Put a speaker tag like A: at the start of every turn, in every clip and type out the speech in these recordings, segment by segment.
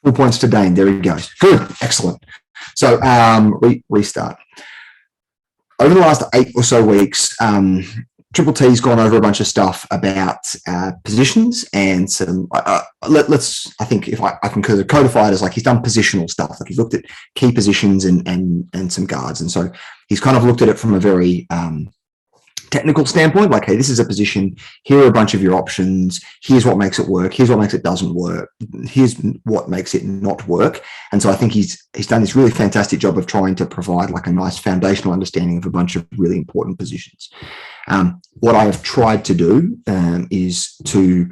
A: Full points to Dane. There he goes. Good. Excellent. So restart. Over the last 8 or so weeks, Triple T's gone over a bunch of stuff about positions and some. I think if I can codify it as like he's done positional stuff. Like he's looked at key positions and some guards, and so he's kind of looked at it from a very technical standpoint, like, hey, this is a position, here are a bunch of your options, here's what makes it work, here's what makes it doesn't work, here's what makes it not work. And so I think he's done this really fantastic job of trying to provide like a nice foundational understanding of a bunch of really important positions. What I have tried to do is to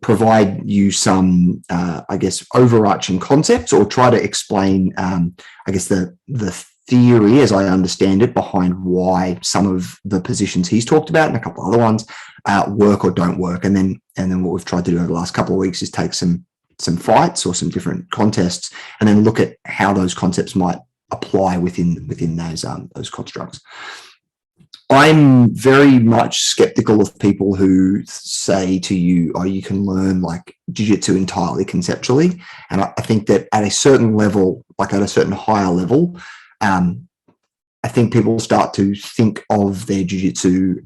A: provide you some, I guess, overarching concepts, or try to explain, I guess, the theory, as I understand it, behind why some of the positions he's talked about and a couple of other ones work or don't work. And then what we've tried to do over the last couple of weeks is take some fights or some different contests, and then look at how those concepts might apply within those constructs. I'm very much skeptical of people who say to you, oh, you can learn like jiu-jitsu entirely conceptually. And I think that at a certain level, like at a certain higher level, I think people start to think of their jiu-jitsu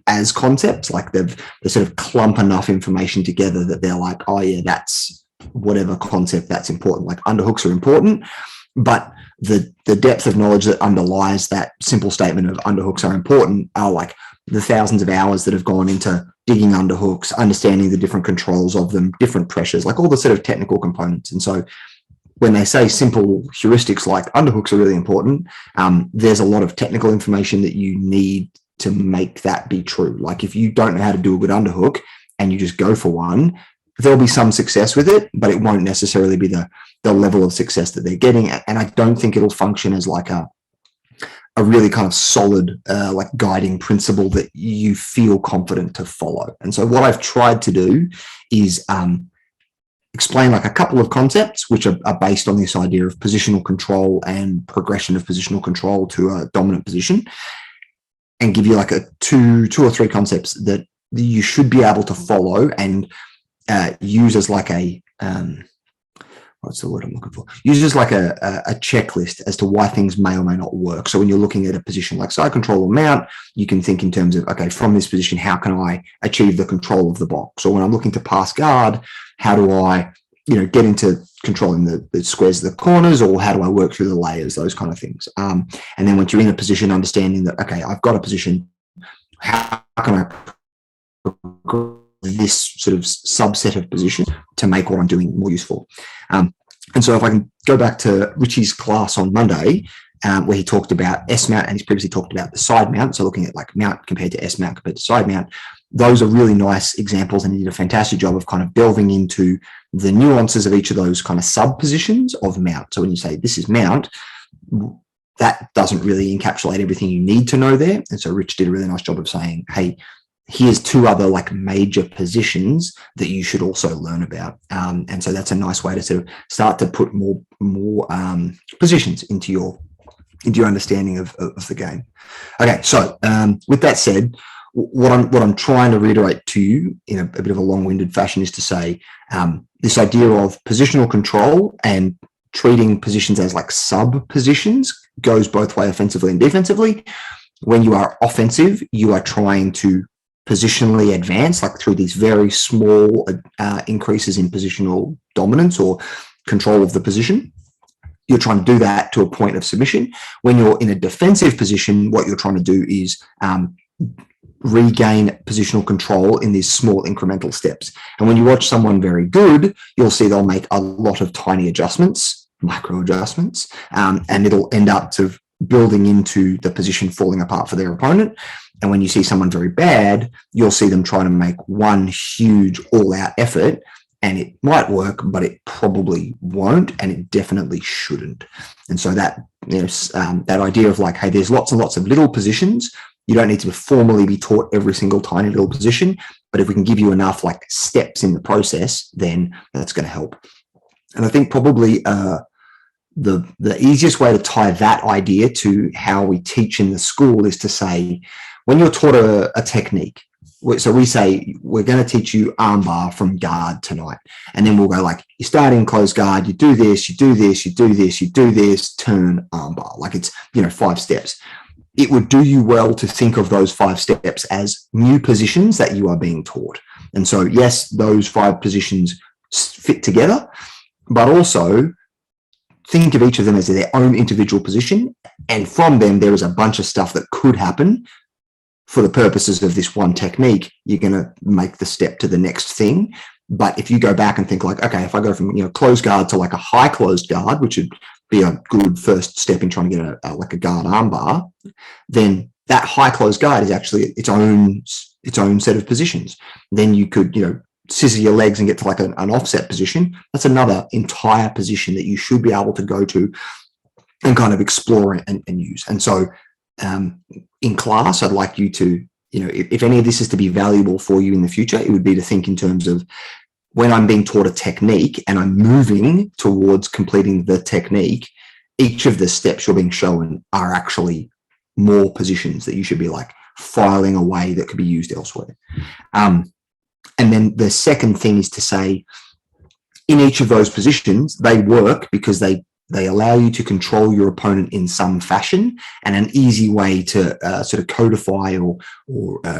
A: as concepts, like they sort of clump enough information together that they're like, oh yeah, that's whatever concept that's important. Like underhooks are important, but the depth of knowledge that underlies that simple statement of underhooks are important are like the thousands of hours that have gone into digging underhooks, understanding the different controls of them, different pressures, like all the sort of technical components. And so when they say simple heuristics like underhooks are really important, there's a lot of technical information that you need to make that be true. Like if you don't know how to do a good underhook and you just go for one, there'll be some success with it, but it won't necessarily be the level of success that they're getting. And I don't think it'll function as like a really kind of solid like guiding principle that you feel confident to follow. And so what I've tried to do is explain like a couple of concepts which are based on this idea of positional control and progression of positional control to a dominant position, and give you like two or three concepts that you should be able to follow and use as like a what's the word I'm looking for? Use as like a checklist as to why things may or may not work. So when you're looking at a position like side control or mount, you can think in terms of, okay, from this position, how can I achieve the control of the box? Or when I'm looking to pass guard, how do I, get into controlling the squares of the corners, or how do I work through the layers, those kind of things. And then once you're in a position, understanding that, okay, I've got a position, how can I this sort of subset of positions to make what I'm doing more useful. And so if I can go back to Richie's class on Monday, where he talked about S mount, and he's previously talked about the side mount. So looking at like mount compared to S mount compared to side mount, those are really nice examples, and he did a fantastic job of kind of delving into the nuances of each of those kind of sub positions of mount. So when you say this is mount, that doesn't really encapsulate everything you need to know there. And so Rich did a really nice job of saying, hey, here's two other like major positions that you should also learn about. And so that's a nice way to sort of start to put more positions into your understanding of the game. Okay, so with that said, what I'm trying to reiterate to you in a bit of a long-winded fashion is to say this idea of positional control and treating positions as like sub positions goes both way, offensively and defensively. When you are offensive, you are trying to positionally advance, like through these very small increases in positional dominance or control of the position. You're trying to do that to a point of submission. When you're in a defensive position, what you're trying to do is regain positional control in these small incremental steps. And when you watch someone very good, you'll see they'll make a lot of tiny adjustments, micro adjustments, and it'll end up sort of building into the position falling apart for their opponent. And when you see someone very bad, you'll see them trying to make one huge all-out effort, and it might work, but it probably won't, and it definitely shouldn't. And so that that idea of like, hey, there's lots and lots of little positions. You don't need to formally be taught every single tiny little position, but if we can give you enough like steps in the process, then that's going to help. And I think probably the easiest way to tie that idea to how we teach in the school is to say, when you're taught a technique, So we say, we're going to teach you armbar from guard tonight. And then we'll go like, you start in closed guard, you do this, you do this, you do this, you do this, turn armbar. Like it's, 5 steps. It would do you well to think of those 5 steps as new positions that you are being taught. And so, yes, those 5 positions fit together, but also think of each of them as their own individual position. And from them, there is a bunch of stuff that could happen. For the purposes of this one technique, you're going to make the step to the next thing. But if you go back and think like, okay, if I go from, closed guard to like a high closed guard, which would be a good first step in trying to get a guard armbar, then that high closed guard is actually its own set of positions. Then you could, scissor your legs and get to like an offset position. That's another entire position that you should be able to go to and kind of explore and use. And so in class, I'd like you to, if any of this is to be valuable for you in the future, it would be to think in terms of when I'm being taught a technique and I'm moving towards completing the technique, each of the steps you're being shown are actually more positions that you should be like filing away that could be used elsewhere. And then the second thing is to say, in each of those positions, they work because they allow you to control your opponent in some fashion, and an easy way to sort of codify or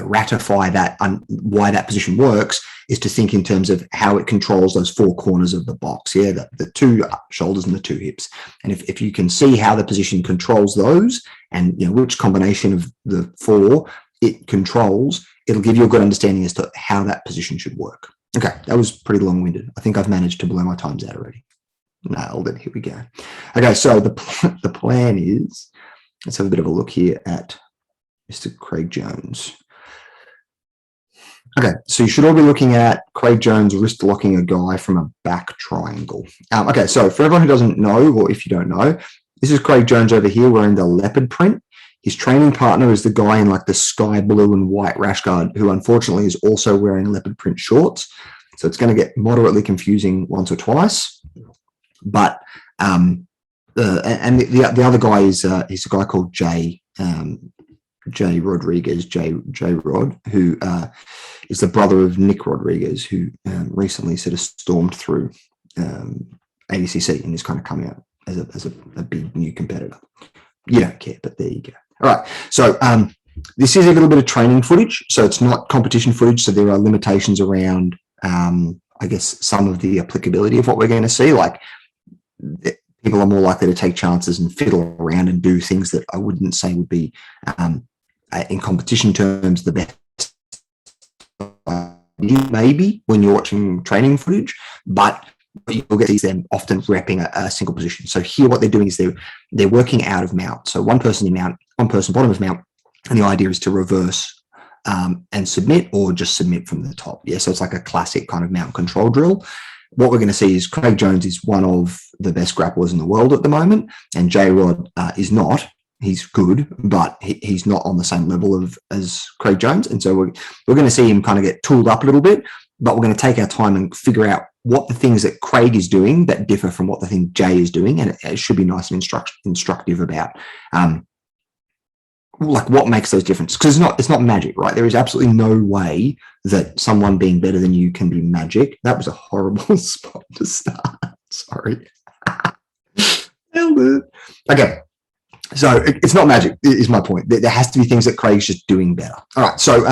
A: ratify that why that position works is to think in terms of how it controls those 4 corners of the box, the 2 shoulders and the 2 hips. And if you can see how the position controls those and which combination of the 4 it controls, it'll give you a good understanding as to how that position should work. Okay, that was pretty long-winded. I think I've managed to blow my times out already. Nailed it. Here we go. Okay, so the plan is, let's have a bit of a look here at Mr. Craig Jones. Okay, so you should all be looking at Craig Jones wrist locking a guy from a back triangle. Okay, so for everyone who doesn't know, or if you don't know, this is Craig Jones over here wearing the leopard print. His training partner is the guy in like the sky blue and white rash guard, who unfortunately is also wearing leopard print shorts. So it's going to get moderately confusing once or twice. But and the other guy is he's a guy called Jay Rodriguez, J Rod, who is the brother of Nick Rodriguez, who recently sort of stormed through ADCC and is kind of coming out as a big new competitor. You don't care, but there you go. All right, so this is a little bit of training footage, so it's not competition footage. So there are limitations around, I guess, some of the applicability of what we're going to see, like. People are more likely to take chances and fiddle around and do things that I wouldn't say would be, in competition terms, the best maybe when you're watching training footage, but you'll get to see them often repping a single position. So here what they're doing is they're working out of mount. So one person in mount, one person bottom of mount, and the idea is to reverse and submit, or just submit from the top. Yeah, so it's like a classic kind of mount control drill. What we're going to see is Craig Jones is one of the best grapplers in the world at the moment, and J-Rod is not. He's good, but he's not on the same level as Craig Jones. And so we're going to see him kind of get tooled up a little bit, but we're going to take our time and figure out what the things that Craig is doing that differ from what the thing Jay is doing. And it should be nice and instructive about like what makes those differences, because it's not magic, right? There is absolutely no way that someone being better than you can be magic. That was a horrible spot to start. Sorry. Okay, so it's not magic is my point. There has to be things that Craig's just doing better. All right, so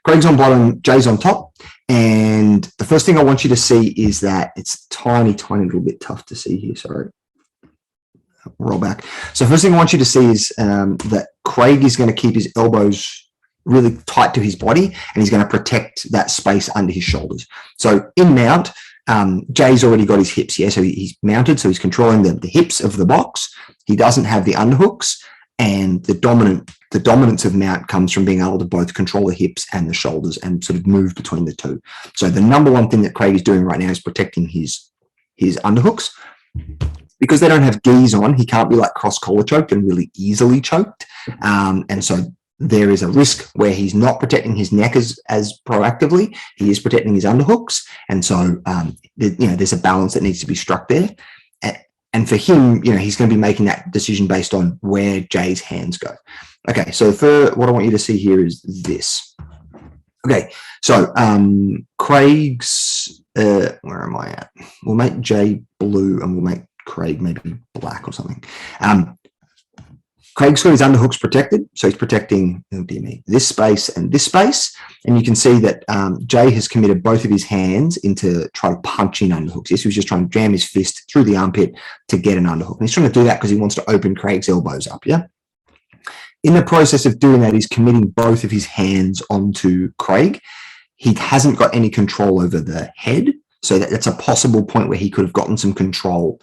A: Craig's on bottom, Jay's on top, and the first thing I want you to see is that it's tiny little bit tough to see here. Sorry. Roll back. So first thing I want you to see is that Craig is going to keep his elbows really tight to his body, and he's going to protect that space under his shoulders. So in mount, Jay's already got his hips here, so he's mounted, so he's controlling the hips of the box. He doesn't have the underhooks, and the dominance of mount comes from being able to both control the hips and the shoulders and sort of move between the two. So the number one thing that Craig is doing right now is protecting his underhooks. Because they don't have gis on, he can't be like cross collar choked and really easily choked. And so there is a risk where he's not protecting his neck as proactively. He is protecting his underhooks. And so, there's a balance that needs to be struck there. And for him, he's going to be making that decision based on where Jay's hands go. Okay, so what I want you to see here is this. Okay, so Craig's, where am I at? We'll make Jay blue and we'll make Craig maybe black or something. Craig's got his underhooks protected, so he's protecting, oh dear me, this space and this space. And you can see that Jay has committed both of his hands into trying to punch in underhooks. Yes, he was just trying to jam his fist through the armpit to get an underhook. And he's trying to do that because he wants to open Craig's elbows up, yeah? In the process of doing that, he's committing both of his hands onto Craig. He hasn't got any control over the head, so that's a possible point where he could have gotten some control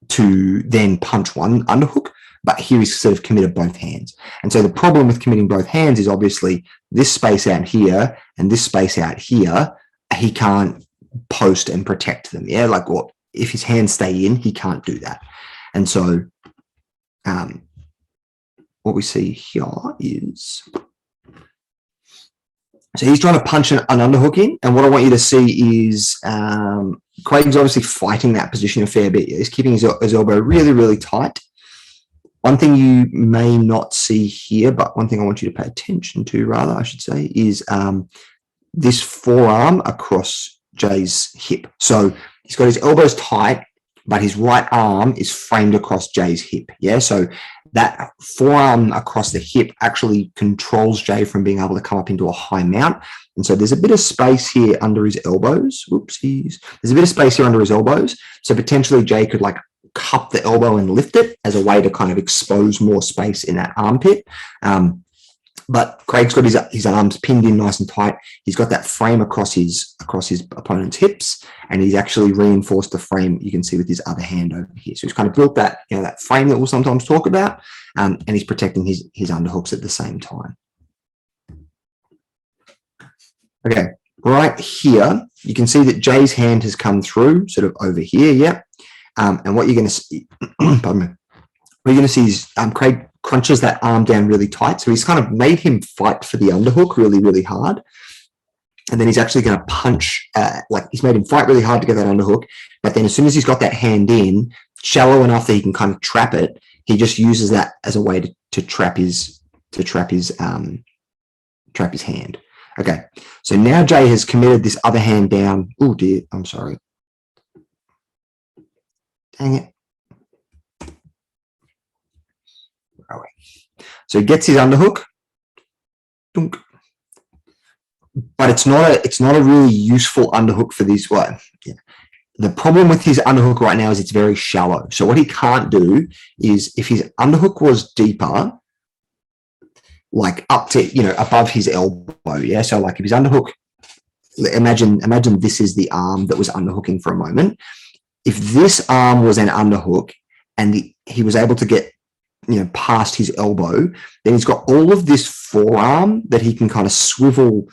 A: to then punch one underhook, but here he's sort of committed both hands. And so the problem with committing both hands is obviously this space out here and this space out here, he can't post and protect them. Yeah, like what if his hands stay in, he can't do that. And so what we see here is, so he's trying to punch an underhook in, and what I want you to see is Craig's obviously fighting that position a fair bit. He's keeping his elbow really, really tight. One thing you may not see here, but one thing I want you to pay attention to, rather, I should say, is this forearm across Jay's hip. So he's got his elbows tight, but his right arm is framed across Jay's hip. Yeah, so that forearm across the hip actually controls Jay from being able to come up into a high mount. And so there's a bit of space here under his elbows. Whoopsies. There's a bit of space here under his elbows. So potentially Jay could like cup the elbow and lift it as a way to kind of expose more space in that armpit. But Craig's got his arms pinned in nice and tight. He's got that frame across his opponent's hips, and he's actually reinforced the frame. You can see with his other hand over here. So he's kind of built that, that frame that we'll sometimes talk about, and he's protecting his underhooks at the same time. Okay, right here, you can see that Jay's hand has come through, sort of over here, yeah. And what you're going to see, pardon me, what you're going to see is Craig crunches that arm down really tight. So he's kind of made him fight for the underhook really, really hard. And then he's actually going to punch, like he's made him fight really hard to get that underhook. But then as soon as he's got that hand in, shallow enough that he can kind of trap it, he just uses that as a way to trap his hand. Okay, so now Jay has committed this other hand down. Oh dear, I'm sorry. Dang it. So he gets his underhook, but it's not a really useful underhook for this one. Yeah. The problem with his underhook right now is it's very shallow. So what he can't do is, if his underhook was deeper, like up to above his elbow, yeah. So like if his underhook, imagine this is the arm that was underhooking for a moment. If this arm was an underhook and he was able to get past his elbow, then he's got all of this forearm that he can kind of swivel,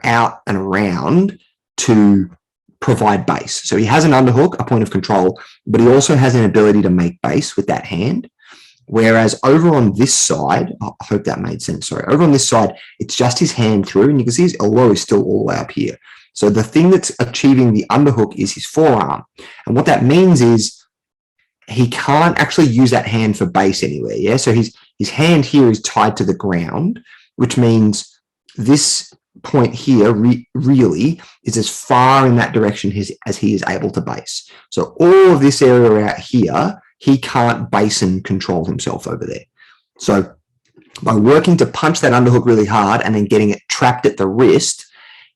A: out and around to provide base. So he has an underhook, a point of control, but he also has an ability to make base with that hand. Whereas over on this side, I hope that made sense. Sorry, over on this side, it's just his hand through, and you can see his elbow is still all the way up here. So the thing that's achieving the underhook is his forearm. And what that means is he can't actually use that hand for base anywhere. Yeah. So his hand here is tied to the ground, which means this point here really is as far in that direction as he is able to base. So all of this area out here, he can't base and control himself over there. So by working to punch that underhook really hard and then getting it trapped at the wrist,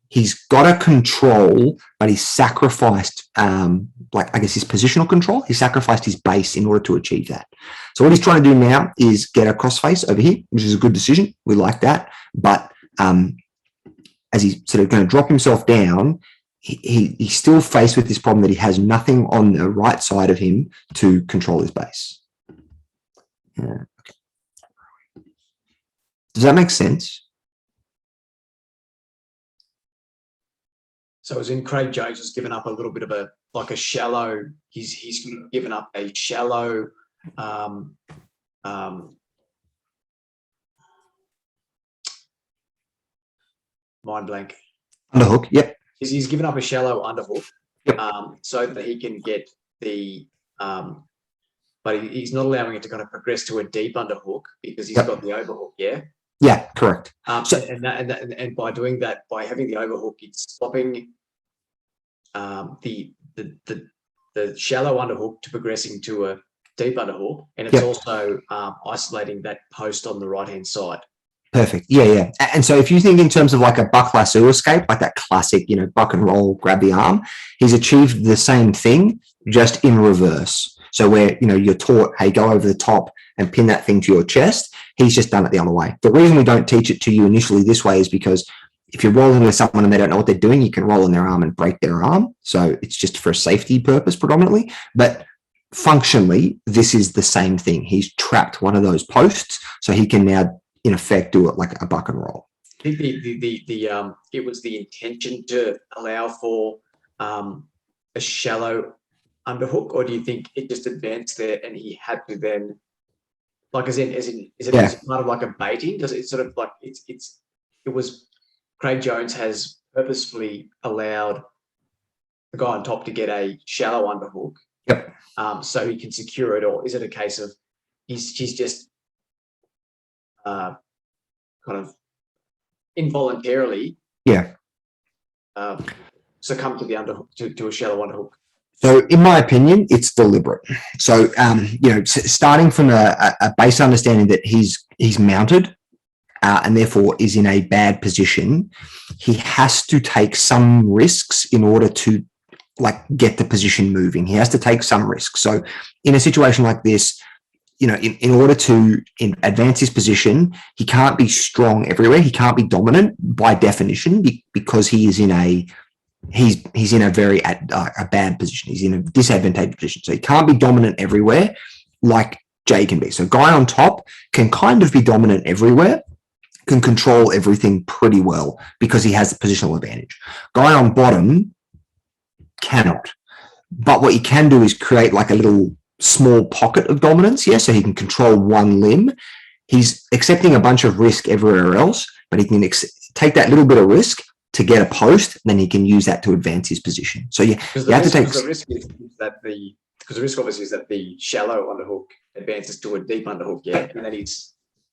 A: he's got a control, but he's sacrificed, his positional control. He sacrificed his base in order to achieve that. So what he's trying to do now is get a crossface over here, which is a good decision. We like that. But as he's sort of going to drop himself down, he's still faced with this problem that he has nothing on the right side of him to control his base. Okay. Does that make sense?
B: So as in Craig Jones has given up a little bit of a shallow, he's given up a shallow mind blank.
A: Underhook, yep.
B: He's given up a shallow underhook,
A: yep.
B: So that he can get the but he's not allowing it to kind of progress to a deep underhook because he's got the overhook, yeah?
A: Yeah, correct.
B: And by doing that, by having the overhook, it's stopping the shallow underhook to progressing to a deep underhook, and it's also isolating that post on the right hand side.
A: Perfect. Yeah. And so if you think in terms of like a buck lasso escape, like that classic, buck and roll, grab the arm, he's achieved the same thing, just in reverse. So where, you're taught, hey, go over the top and pin that thing to your chest. He's just done it the other way. The reason we don't teach it to you initially this way is because if you're rolling with someone and they don't know what they're doing, you can roll in their arm and break their arm. So it's just for a safety purpose predominantly. But functionally, this is the same thing. He's trapped one of those posts, so he can now, in effect, do it like a buck and roll.
B: I think it was the intention to allow for a shallow underhook, or do you think it just advanced there and he had to then, like, is it part of like a baiting? Does it sort of like it was Craig Jones has purposefully allowed the guy on top to get a shallow underhook, so he can secure it, or is it a case of she's just kind of involuntarily succumb to the underhook, to a shallow underhook?
A: So in my opinion, it's deliberate. So, starting from a base understanding that he's mounted and therefore is in a bad position, he has to take some risks in order to get the position moving. He has to take some risks. So in a situation like this, in order to advance his position, he can't be strong everywhere. He can't be dominant by definition because he is in a very a bad position. He's in a disadvantageous position. So he can't be dominant everywhere like Jay can be. So guy on top can kind of be dominant everywhere, can control everything pretty well because he has the positional advantage. Guy on bottom cannot. But what he can do is create like a little small pocket of dominance, so he can control one limb. He's accepting a bunch of risk everywhere else, but he can take that little bit of risk to get a post, and then he can use that to advance his position. So you have to take
B: the risk is that because the risk obviously is that the shallow underhook advances to a deep underhook, and then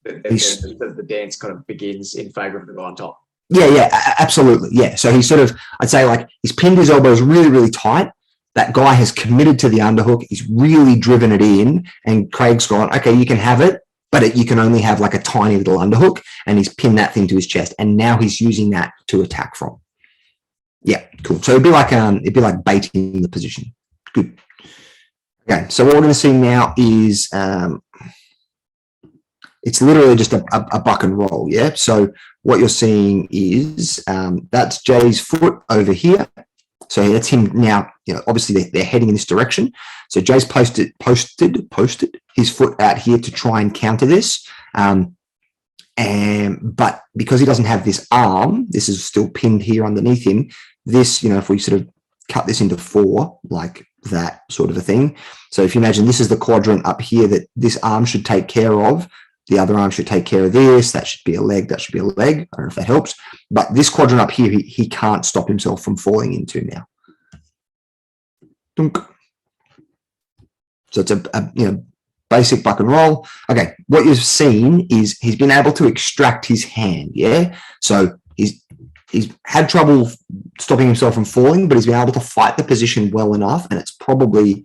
B: the dance kind of begins in favor of the guy on top.
A: Yeah, absolutely. Yeah. So he's sort of, I'd say like he's pinned his elbows really, really tight. That guy has committed to the underhook. He's really driven it in, and Craig's gone, okay, you can have it, but you can only have like a tiny little underhook, and he's pinned that thing to his chest, and now he's using that to attack from. Yeah, cool. So it'd be like baiting the position. Good. Okay, so what we're going to see now is it's literally just a buck and roll. Yeah. So what you're seeing is that's Jay's foot over here. So that's him now. Obviously they're heading in this direction. So Jay's posted his foot out here to try and counter this. But because he doesn't have this arm, this is still pinned here underneath him. This, if we sort of cut this into four, like that sort of a thing. So if you imagine this is the quadrant up here that this arm should take care of, the other arm should take care of this. That should be a leg. That should be a leg. I don't know if that helps. But this quadrant up here, he can't stop himself from falling into now. So it's a basic buck and roll. Okay, what you've seen is he's been able to extract his hand. Yeah, so he's had trouble stopping himself from falling, but he's been able to fight the position well enough, and it's probably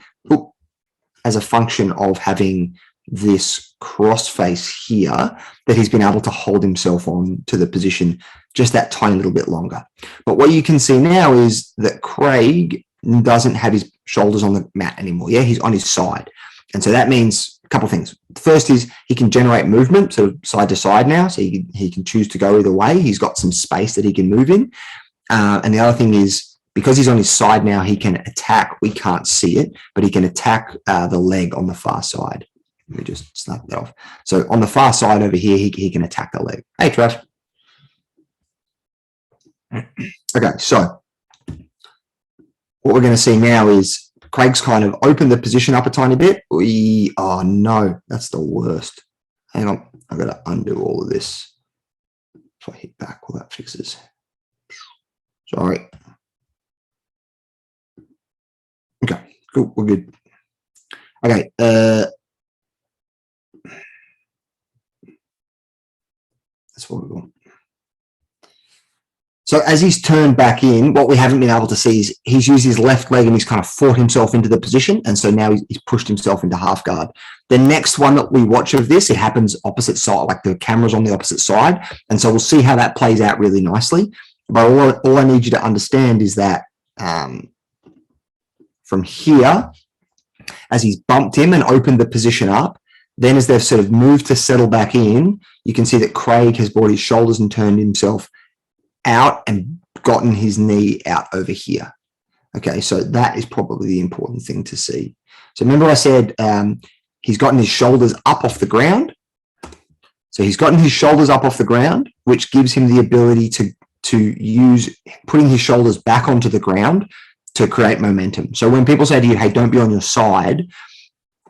A: as a function of having this cross face here that he's been able to hold himself on to the position just that tiny little bit longer. But what you can see now is that Craig doesn't have his shoulders on the mat anymore. Yeah, he's on his side. And so that means a couple of things. First is he can generate movement, sort of side to side now. So he can choose to go either way. He's got some space that he can move in. And the other thing is, because he's on his side now, he can attack. We can't see it, but he can attack the leg on the far side. Let me just snap that off. So on the far side over here, he can attack the leg. Hey, Trav. Okay, so what we're going to see now is Craig's kind of opened the position up a tiny bit. Oh, no, that's the worst. Hang on, I've got to undo all of this. If I hit back, well, that fixes. Sorry. Okay, cool, we're good. Okay, So as he's turned back in, what we haven't been able to see is he's used his left leg and he's kind of fought himself into the position. And so now he's pushed himself into half guard. The next one that we watch of this, it happens opposite side, like the camera's on the opposite side. And so we'll see how that plays out really nicely. But all I need you to understand is that from here, as he's bumped him and opened the position up, then as they've sort of moved to settle back in, you can see that Craig has brought his shoulders and turned himself out and gotten his knee out over here. Okay, so that is probably the important thing to see. So remember I said he's gotten his shoulders up off the ground. So he's gotten his shoulders up off the ground, which gives him the ability to use putting his shoulders back onto the ground to create momentum. So when people say to you, hey, don't be on your side,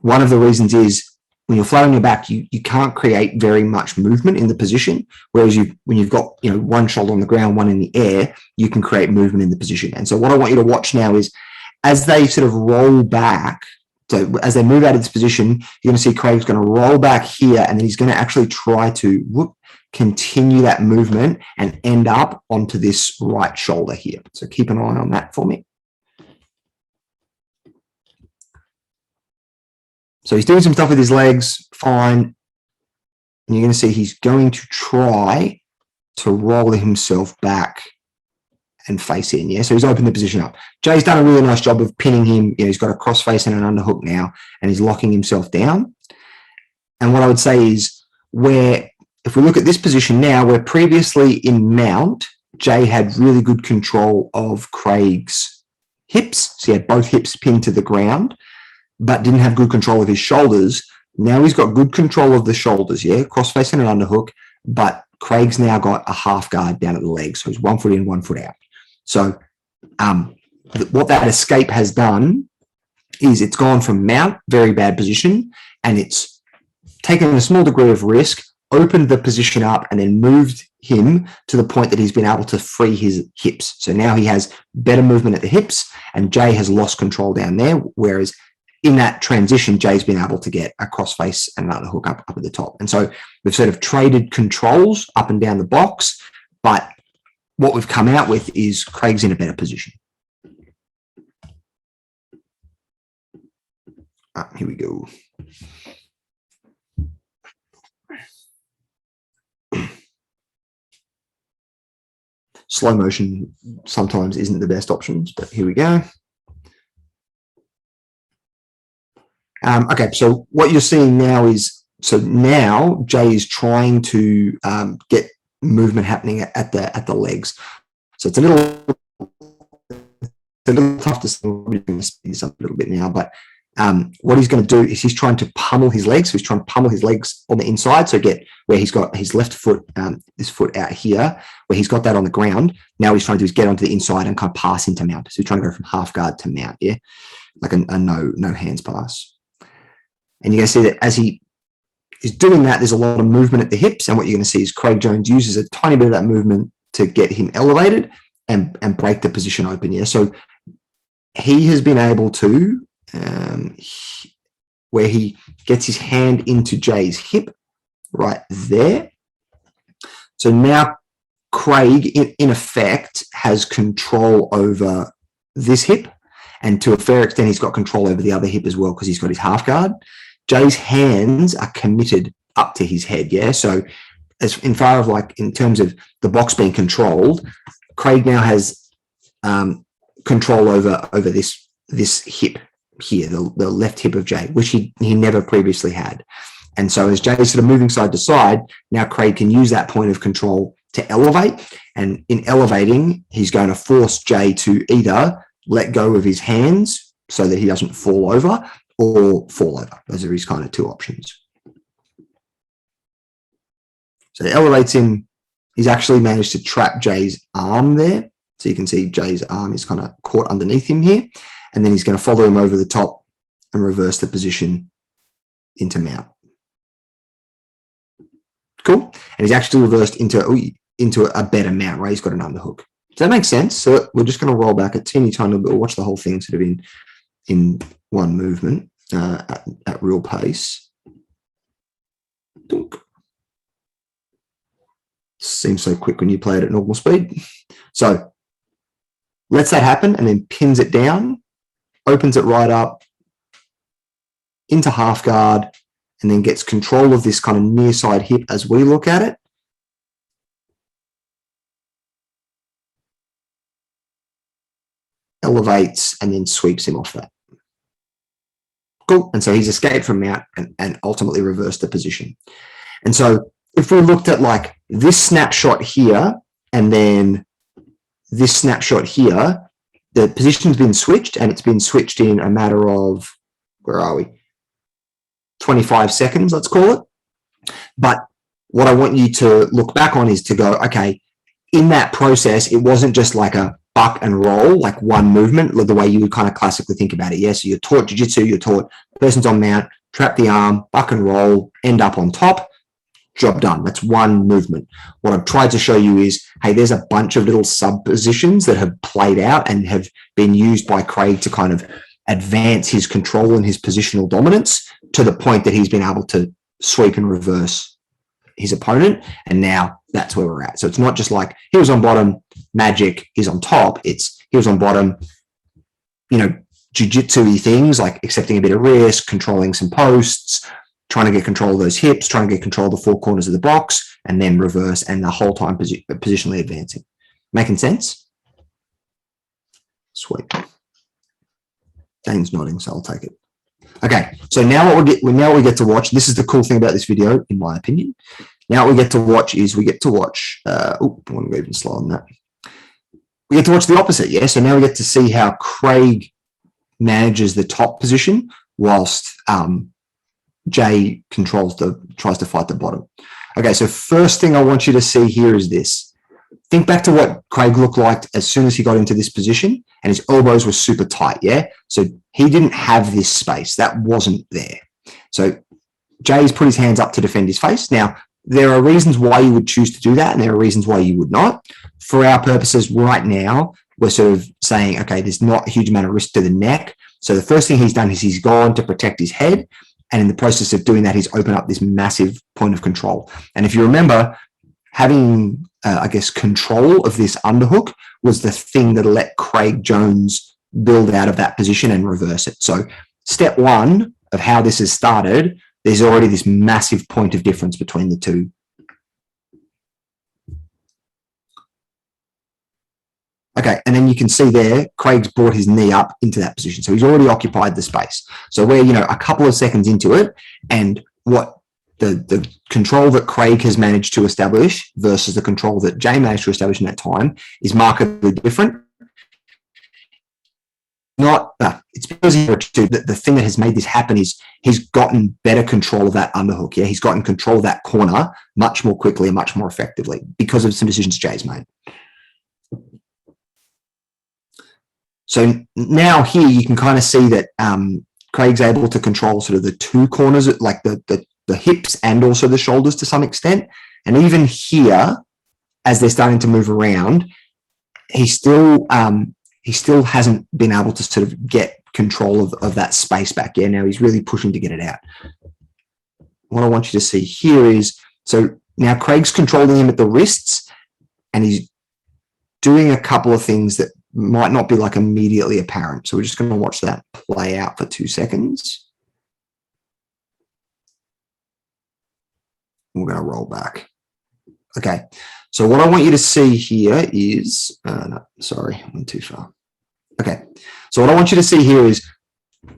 A: one of the reasons is when you're flat on your back, you can't create very much movement in the position. Whereas when you've got one shoulder on the ground, one in the air, you can create movement in the position. And so what I want you to watch now is as they sort of roll back, so as they move out of this position, you're going to see Craig's going to roll back here, and then he's going to actually try to continue that movement and end up onto this right shoulder here. So keep an eye on that for me. So he's doing some stuff with his legs, fine. And you're going to see he's going to try to roll himself back and face in. Yeah, so he's opened the position up. Jay's done a really nice job of pinning him. He's got a crossface and an underhook now, and he's locking himself down. And what I would say is if we look at this position now, where previously in mount, Jay had really good control of Craig's hips. So he had both hips pinned to the ground, but didn't have good control of his shoulders. Now he's got good control of the shoulders, yeah, crossface and an underhook, but Craig's now got a half guard down at the leg. So he's 1 foot in, 1 foot out. So what that escape has done is it's gone from mount, very bad position, and it's taken a small degree of risk, opened the position up, and then moved him to the point that he's been able to free his hips. So now he has better movement at the hips, and Jay has lost control down there, whereas in that transition, Jay's been able to get a crossface and another hook up at the top. And so we've sort of traded controls up and down the box, but what we've come out with is Craig's in a better position. Here we go. Slow motion sometimes isn't the best options, but here we go. Okay, so what you're seeing now is, so now Jay is trying to get movement happening at the legs. So it's a little tough to see. I'm going to speed this up a little bit now, but what he's going to do is he's trying to pummel his legs. So he's trying to pummel his legs on the inside. So get where he's got his left foot, this foot out here, where he's got that on the ground. Now what he's trying to do is get onto the inside and kind of pass into mount. So he's trying to go from half guard to mount, yeah, like a no hands pass. And you're going to see that as he is doing that, there's a lot of movement at the hips. And what you're going to see is Craig Jones uses a tiny bit of that movement to get him elevated and break the position open. Yeah. So he has been able to, where he gets his hand into Jay's hip right there. So now Craig, in effect, has control over this hip. And to a fair extent, he's got control over the other hip as well because he's got his half guard. Jay's hands are committed up to his head, yeah? So as in far as like in terms of the box being controlled, Craig now has control over this hip here, the left hip of Jay, which he never previously had. And so as Jay's sort of moving side to side, now Craig can use that point of control to elevate. And in elevating, he's going to force Jay to either let go of his hands so that he doesn't fall over or fall over. Those are his kind of two options. So he elevates him. He's actually managed to trap Jay's arm there. So you can see Jay's arm is kind of caught underneath him here. And then he's going to follow him over the top and reverse the position into mount. Cool. And he's actually reversed into a better mount, right? He's got an underhook. Does that make sense? So we're just going to roll back a teeny tiny bit. We'll watch the whole thing sort of in one movement at real pace. Dunk. Seems so quick when you play it at normal speed. So lets that happen and then pins it down, opens it right up into half guard, and then gets control of this kind of near side hip as we look at it. Elevates and then sweeps him off that. Cool. And so he's escaped from mount and ultimately reversed the position. And so if we looked at like this snapshot here and then this snapshot here, the position's been switched, and it's been switched in a matter of, where are we? 25 seconds, let's call it. But what I want you to look back on is to go, okay, in that process, it wasn't just like a buck and roll, like one movement, the way you would kind of classically think about it. Yeah, so you're taught jiu-jitsu, you're taught person's on mount, trap the arm, buck and roll, end up on top, job done. That's one movement. What I've tried to show you is, hey, there's a bunch of little sub positions that have played out and have been used by Craig to kind of advance his control and his positional dominance to the point that he's been able to sweep and reverse his opponent. And now that's where we're at. So it's not just like he was on bottom, magic, he's on top. It's he was on bottom, you know, jiu-jitsu-y things like accepting a bit of risk, controlling some posts, trying to get control of those hips, trying to get control of the four corners of the box, and then reverse, and the whole time positionally advancing. Making sense? Sweet. Dane's nodding, so I'll take it. Okay, so now what we get to watch, this is the cool thing about this video, in my opinion. Now what we get to watch is I want to go even slower than that. We get to watch the opposite, yeah? So now we get to see how Craig manages the top position whilst Jay tries to fight the bottom. Okay, so first thing I want you to see here is this. Think back to what Craig looked like as soon as he got into this position, and his elbows were super tight, yeah? So he didn't have this space. That wasn't there. So Jay's put his hands up to defend his face. Now, there are reasons why you would choose to do that, and there are reasons why you would not. For our purposes right now, we're sort of saying, okay, there's not a huge amount of risk to the neck. So the first thing he's done is he's gone to protect his head, and in the process of doing that, he's opened up this massive point of control. And if you remember, having, I guess, control of this underhook was the thing that let Craig Jones build out of that position and reverse it. So step one of how this has started, there's already this massive point of difference between the two. Okay, and then you can see there, Craig's brought his knee up into that position. So he's already occupied the space. So we're, a couple of seconds into it, and what the control that Craig has managed to establish versus the control that Jay managed to establish in that time is markedly different. It's because the thing that has made this happen is he's gotten better control of that underhook. Yeah, he's gotten control of that corner much more quickly and much more effectively because of some decisions Jay's made. So now here you can kind of see that Craig's able to control sort of the two corners, like the hips and also the shoulders to some extent. And even here, as they're starting to move around, he still hasn't been able to sort of get control of that space back. Yeah, now he's really pushing to get it out. What I want you to see here is, so now Craig's controlling him at the wrists, and he's doing a couple of things that might not be like immediately apparent. So we're just going to watch that play out for 2 seconds. We're going to roll back. Okay. So what I want you to see here is, no, sorry, I went too far. Okay. So what I want you to see here is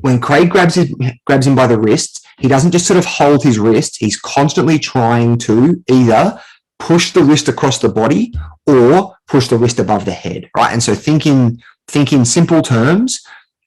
A: when Craig grabs him by the wrist, he doesn't just sort of hold his wrist. He's constantly trying to either push the wrist across the body or push the wrist above the head, right? And so think in simple terms,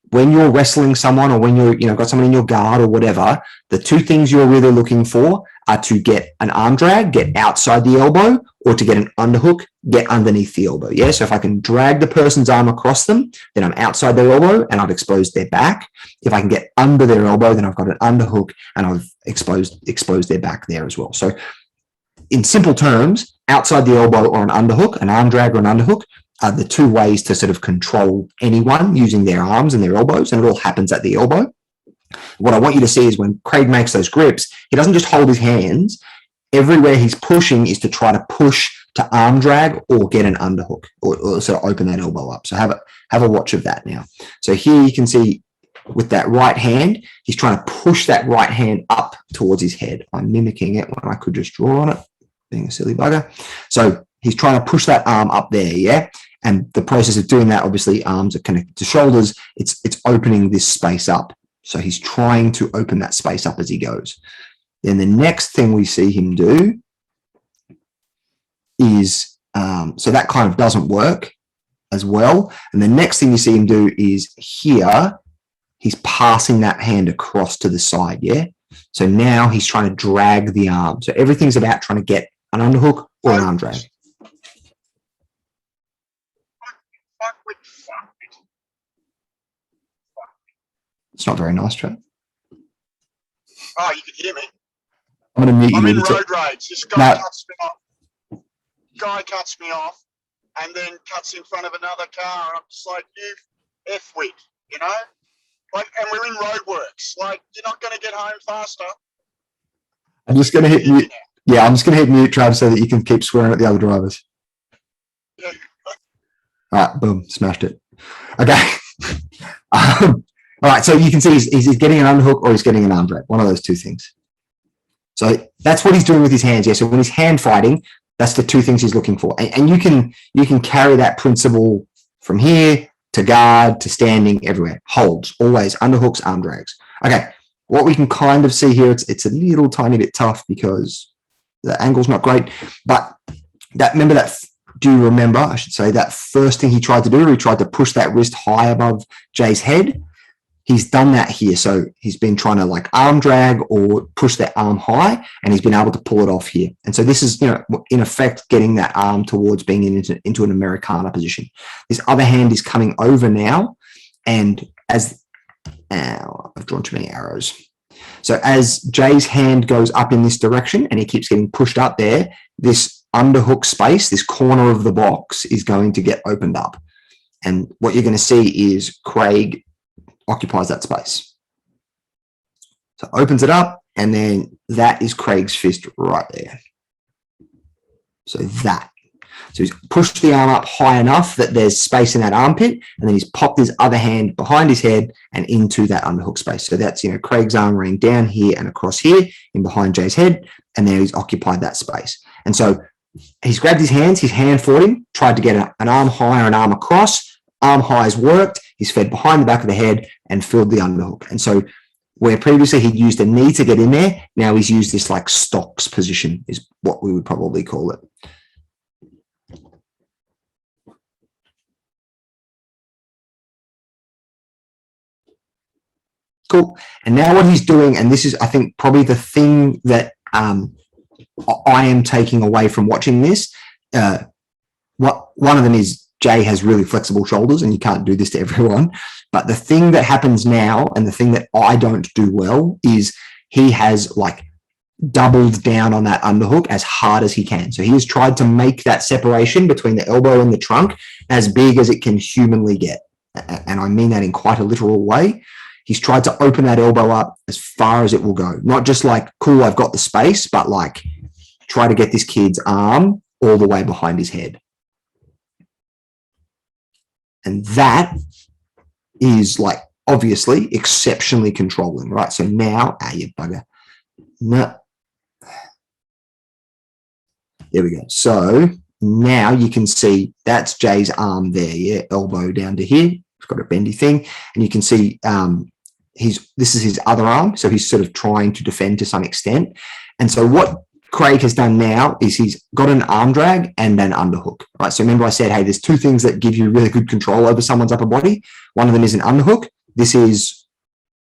A: when you're wrestling someone or when you're, got someone in your guard or whatever, the two things you're really looking for are to get an arm drag, get outside the elbow, or to get an underhook, get underneath the elbow. Yeah. So if I can drag the person's arm across them, then I'm outside their elbow and I've exposed their back. If I can get under their elbow, then I've got an underhook and I've exposed their back there as well. So in simple terms, outside the elbow or an underhook, an arm drag or an underhook are the two ways to sort of control anyone using their arms and their elbows, and it all happens at the elbow. What I want you to see is when Craig makes those grips, he doesn't just hold his hands. Everywhere he's pushing is to try to push to arm drag or get an underhook or sort of open that elbow up. So have a watch of that now. So here you can see with that right hand, he's trying to push that right hand up towards his head. I'm mimicking it when I could just draw on it, being a silly bugger. So he's trying to push that arm up there, yeah? And the process of doing that, obviously, arms are connected to shoulders. It's opening this space up. So he's trying to open that space up as he goes. Then the next thing we see him do is, so that kind of doesn't work as well. And the next thing you see him do is here, he's passing that hand across to the side, yeah? So now he's trying to drag the arm. So everything's about trying to get an underhook or an arm drag. It's not very nice, Trent.
C: Oh, you can hear me.
A: I'm going to mute you.
C: I'm in road rage. This guy cuts me off. Guy cuts me off and then cuts in front of another car. And I'm just like, you F-wit, you know? Like, and we're in roadworks. Like, you're not going to get home faster.
A: I'm just going to hit mute. Yeah, I'm just going to hit mute, Trav, so that you can keep swearing at the other drivers.
C: Yeah.
A: All right, boom, smashed it. Okay. All right, so you can see he's getting an underhook or he's getting an arm drag, one of those two things. So that's what he's doing with his hands. Yeah, so when he's hand fighting, that's the two things he's looking for. And you can carry that principle from here to guard to standing everywhere. Holds, always, underhooks, arm drags. Okay, what we can kind of see here, it's a little tiny bit tough because the angle's not great. But do you remember, I should say, that first thing he tried to do, he tried to push that wrist high above Jay's head. He's done that here. So he's been trying to like arm drag or push that arm high, and he's been able to pull it off here. And so this is, in effect, getting that arm towards being into an Americana position. This other hand is coming over now. And I've drawn too many arrows. So as Jay's hand goes up in this direction and he keeps getting pushed up there, this underhook space, this corner of the box is going to get opened up. And what you're going to see is Craig occupies that space. So opens it up, and then that is Craig's fist right there. So he's pushed the arm up high enough that there's space in that armpit, and then he's popped his other hand behind his head and into that underhook space. So that's, Craig's arm running down here and across here in behind Jay's head, and then he's occupied that space. And so he's grabbed his hands, his hand fought him, tried to get an arm high or an arm across. Arm high has worked. He's fed behind the back of the head and filled the underhook. And so where previously he'd used a knee to get in there, now he's used this like stocks position is what we would probably call it. Cool. And now what he's doing, and this is, I think, probably the thing that I am taking away from watching this. One of them is Jay has really flexible shoulders, and you can't do this to everyone. But the thing that happens now, and the thing that I don't do well, is he has like doubled down on that underhook as hard as he can. So he has tried to make that separation between the elbow and the trunk as big as it can humanly get. And I mean that in quite a literal way. He's tried to open that elbow up as far as it will go. Not just like, cool, I've got the space, but like try to get this kid's arm all the way behind his head. And that is like obviously exceptionally controlling, right? So now, you bugger. No. There we go. So now you can see that's Jay's arm there, yeah, elbow down to here. It's got a bendy thing. And you can see this is his other arm. So he's sort of trying to defend to some extent. And so what Craig has done now is he's got an arm drag and an underhook, right? So remember I said, hey, there's two things that give you really good control over someone's upper body. One of them is an underhook. This is,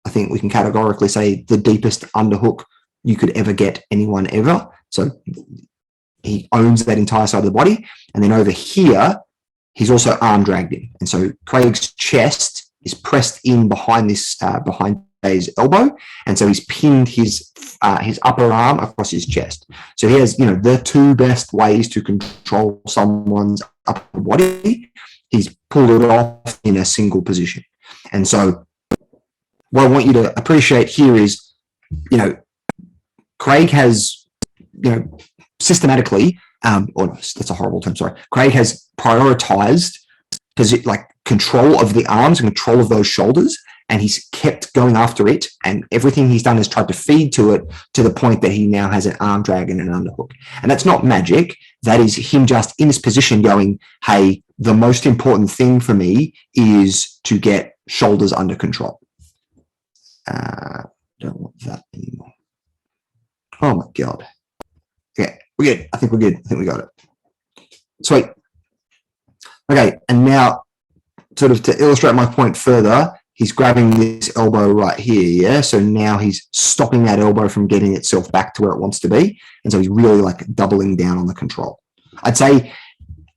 A: I think we can categorically say, the deepest underhook you could ever get anyone ever. So he owns that entire side of the body. And then over here, he's also arm dragged him. And so Craig's chest is pressed in behind this, behind Jay's elbow. And so he's pinned his upper arm across his chest. So he has, the two best ways to control someone's upper body. He's pulled it off in a single position. And so what I want you to appreciate here is, Craig has, systematically or that's a horrible term, sorry. Craig has prioritized because like control of the arms and control of those shoulders, and he's kept going after it, and everything he's done is tried to feed to it to the point that he now has an arm drag and an underhook. And that's not magic. That is him just in this position going, hey, the most important thing for me is to get shoulders under control. Don't want that anymore. Oh my God. Okay, we're good. I think we're good. I think we got it. Sweet. Okay, and now sort of to illustrate my point further, he's grabbing this elbow right here, yeah? So now he's stopping that elbow from getting itself back to where it wants to be. And so he's really like doubling down on the control. I'd say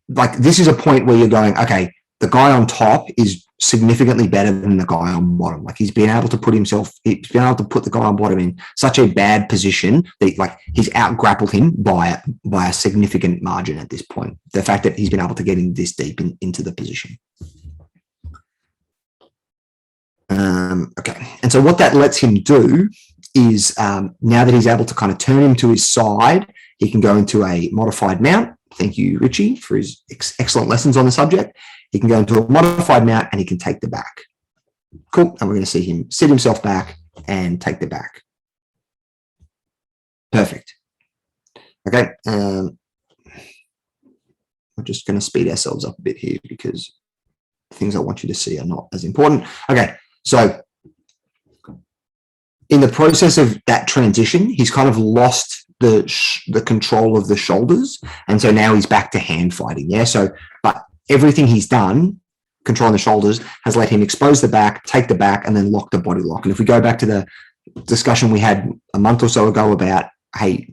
A: like this is a point where you're going, okay, the guy on top is significantly better than the guy on bottom. Like he's been able to put the guy on bottom in such a bad position that like he's out grappled him by a significant margin at this point. The fact that he's been able to get in this deep into the position. Okay, and so what that lets him do is now that he's able to kind of turn him to his side, he can go into a modified mount. Thank you, Richie, for his excellent lessons on the subject. He can go into a modified mount and he can take the back. Cool, and we're going to see him sit himself back and take the back. Perfect. Okay, we're just going to speed ourselves up a bit here because the things I want you to see are not as important. Okay, so in the process of that transition, he's kind of lost the control of the shoulders, and so now he's back to hand fighting. Yeah, so but everything he's done, controlling the shoulders, has let him expose the back, take the back, and then lock the body lock. And if we go back to the discussion we had a month or so ago about, hey,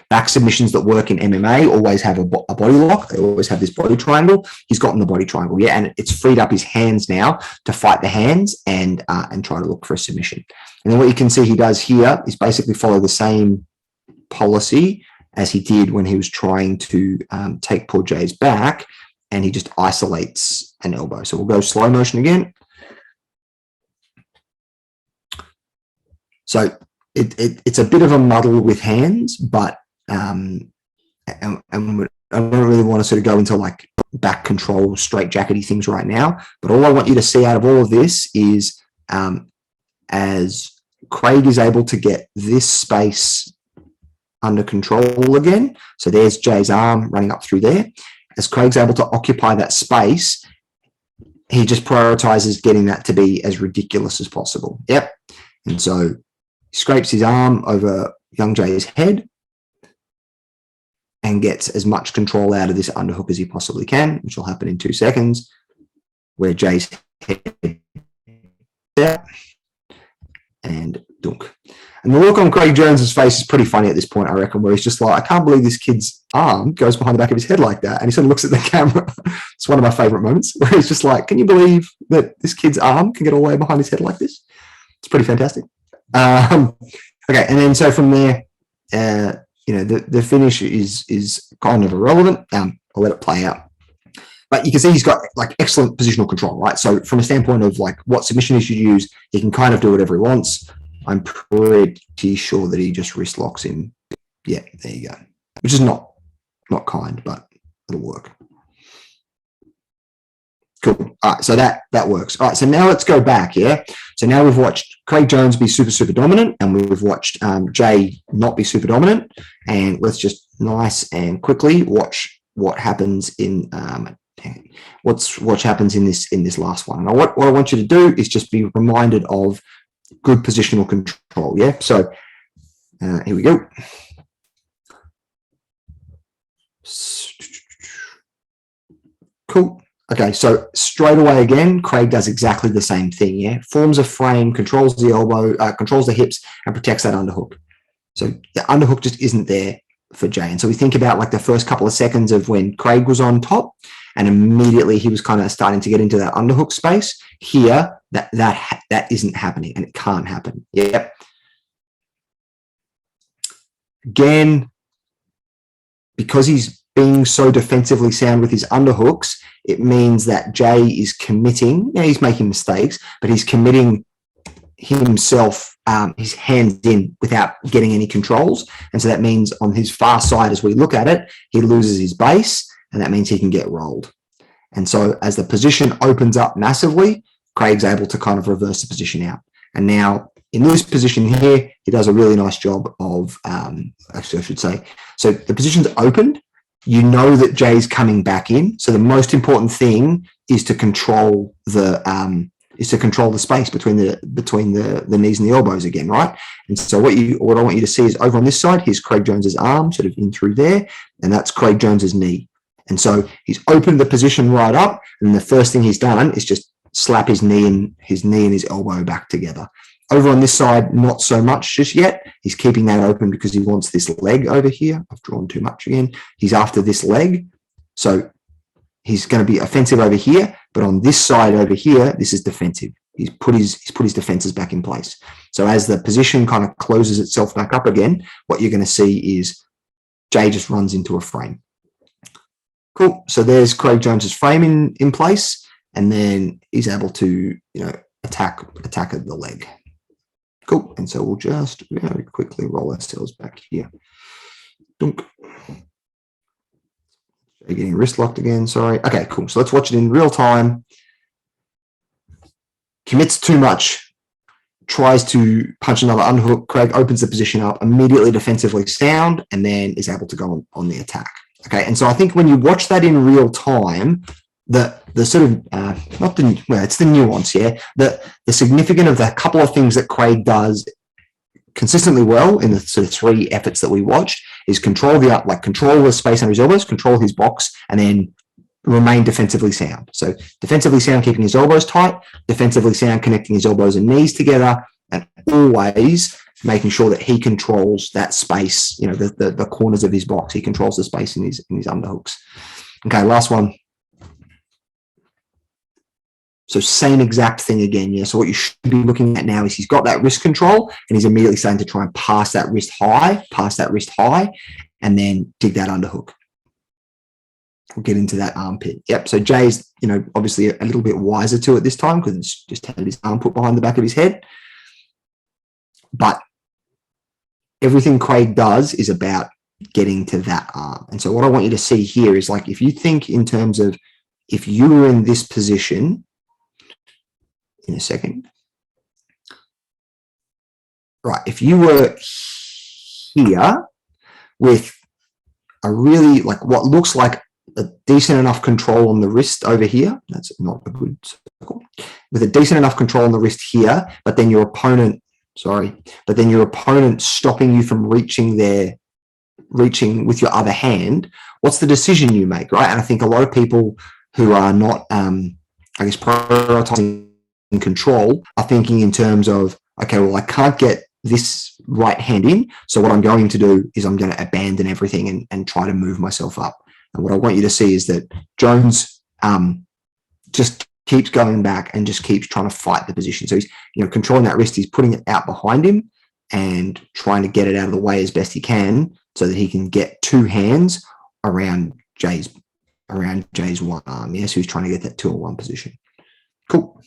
A: back submissions that work in MMA always have a body lock. They always have this body triangle. He's gotten the body triangle, yeah, and it's freed up his hands now to fight the hands and try to look for a submission. And then what you can see he does here is basically follow the same policy as he did when he was trying to take poor Jay's back, and he just isolates an elbow. So we'll go slow motion again. So it's a bit of a muddle with hands, but and I don't really want to sort of go into like back control, straight jackety things right now. But all I want you to see out of all of this is as Craig is able to get this space under control again. So there's Jay's arm running up through there. As Craig's able to occupy that space, he just prioritizes getting that to be as ridiculous as possible. Yep. And so he scrapes his arm over young Jay's head and gets as much control out of this underhook as he possibly can, which will happen in 2 seconds, where Jay's head there and dunk. And the look on Craig Jones's face is pretty funny at this point, I reckon, where he's just like, I can't believe this kid's arm goes behind the back of his head like that. And he sort of looks at the camera. It's one of my favorite moments where he's just like, can you believe that this kid's arm can get all the way behind his head like this? It's pretty fantastic. Okay, and then so from there, the finish is kind of irrelevant. I'll let it play out. But you can see he's got like excellent positional control, right? So from a standpoint of like what submission he should use, he can kind of do whatever he wants. I'm pretty sure that he just wrist locks him. Yeah, there you go. Which is not kind, but it'll work. Cool. All right, so that works. All right, so now let's go back, yeah? So now we've watched Craig Jones be super, super dominant, and we've watched Jay not be super dominant. And let's just nice and quickly watch what happens in what happens in this last one. And what I want you to do is just be reminded of good positional control, yeah? So here we go. Cool. Okay, so straight away again, Craig does exactly the same thing, yeah? Forms a frame, controls the elbow, controls the hips, and protects that underhook. So the underhook just isn't there for Jay. And so we think about like the first couple of seconds of when Craig was on top, and immediately he was kind of starting to get into that underhook space. Here, that isn't happening, and it can't happen. Yep. Again, because he's being so defensively sound with his underhooks, it means that Jay is committing. Now he's making mistakes, but he's committing himself, his hands in without getting any controls. And so that means on his far side, as we look at it, he loses his base, and that means he can get rolled. And so as the position opens up massively, Craig's able to kind of reverse the position out. And now in this position here, he does a really nice job of, actually I should say, so the position's opened, you know that Jay's coming back in. So the most important thing is to control the space between the knees and the elbows again, right? And so what I want you to see is over on this side, here's Craig Jones's arm sort of in through there, and that's Craig Jones's knee. And so he's opened the position right up, and the first thing he's done is just slap his knee and his elbow back together. Over on this side, not so much just yet. He's keeping that open because he wants this leg over here. I've drawn too much again. He's after this leg. So he's going to be offensive over here, but on this side over here, this is defensive. He's put his defenses back in place. So as the position kind of closes itself back up again, what you're going to see is Jay just runs into a frame. Cool. So there's Craig Jones's frame in place, and then he's able to, attack at the leg. Cool. And so we'll just very quickly roll ourselves back here. Dunk. Getting wrist locked again. Sorry. Okay, cool. So let's watch it in real time. Commits too much. Tries to punch another underhook. Craig opens the position up, immediately defensively sound, and then is able to go on the attack. Okay. And so I think when you watch that in real time, the sort of it's the nuance, yeah. The significant of the couple of things that Craig does consistently well in the sort of 3 efforts that we watched is control the space under his elbows, control his box, and then remain defensively sound. So defensively sound, keeping his elbows tight, defensively sound, connecting his elbows and knees together, and always making sure that he controls that space, the corners of his box. He controls the space in his underhooks. Okay, last one. So same exact thing again, yeah. So what you should be looking at now is he's got that wrist control, and he's immediately starting to try and pass that wrist high, and then dig that underhook. We'll get into that armpit. Yep. So Jay's, obviously a little bit wiser to it this time because it's just had his arm put behind the back of his head. But everything Craig does is about getting to that arm. And so what I want you to see here is if you think in terms of if you were in this position, in a second. Right, if you were here with a really, what looks like a decent enough control on the wrist over here, that's not a good circle, with a decent enough control on the wrist here, but then your opponent stopping you from reaching with your other hand, what's the decision you make, right? And I think a lot of people who are not, prioritizing control are thinking in terms of, okay, well, I can't get this right hand in, so what I'm going to do is I'm going to abandon everything and try to move myself up. And what I want you to see is that Jones just keeps going back and just keeps trying to fight the position. So he's controlling that wrist, he's putting it out behind him and trying to get it out of the way as best he can so that he can get 2 hands around Jay's one arm. Yes, so he's trying to get that 2-on-1 position. Cool.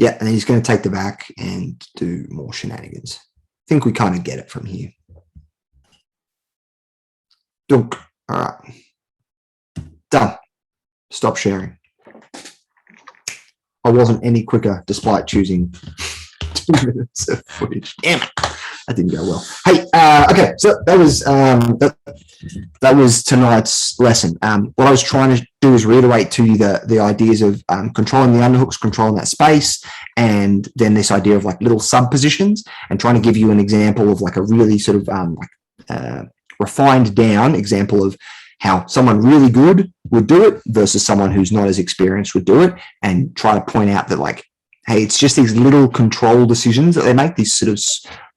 A: Yeah, and then he's going to take the back and do more shenanigans. I think we kind of get it from here. Dunk. All right. Done. Stop sharing. I wasn't any quicker despite choosing 2 minutes of footage. Damn it. That didn't go well. Hey, okay, so that was tonight's lesson. What I was trying to do is reiterate to you the ideas of controlling the underhooks, controlling that space, and then this idea of little sub positions, and trying to give you an example of a really sort of refined down example of how someone really good would do it versus someone who's not as experienced would do it, and try to point out that hey, it's just these little control decisions that they make, these sort of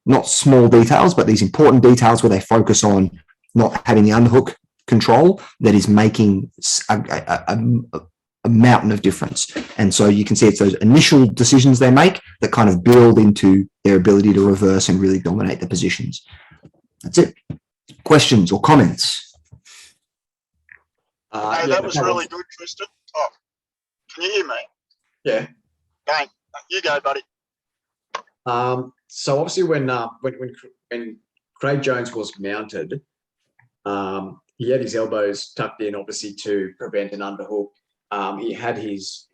A: not small details, but these important details where they focus on not having the underhook control that is making a mountain of difference. And so you can see it's those initial decisions they make that kind of build into their ability to reverse and really dominate the positions. That's it. Questions or comments?
C: Hey, that was really good, Tristan. Oh, can you hear me?
B: Yeah.
C: Bang. You go, buddy.
B: So obviously when Craig Jones was mounted, he had his elbows tucked in, obviously to prevent an underhook. He had his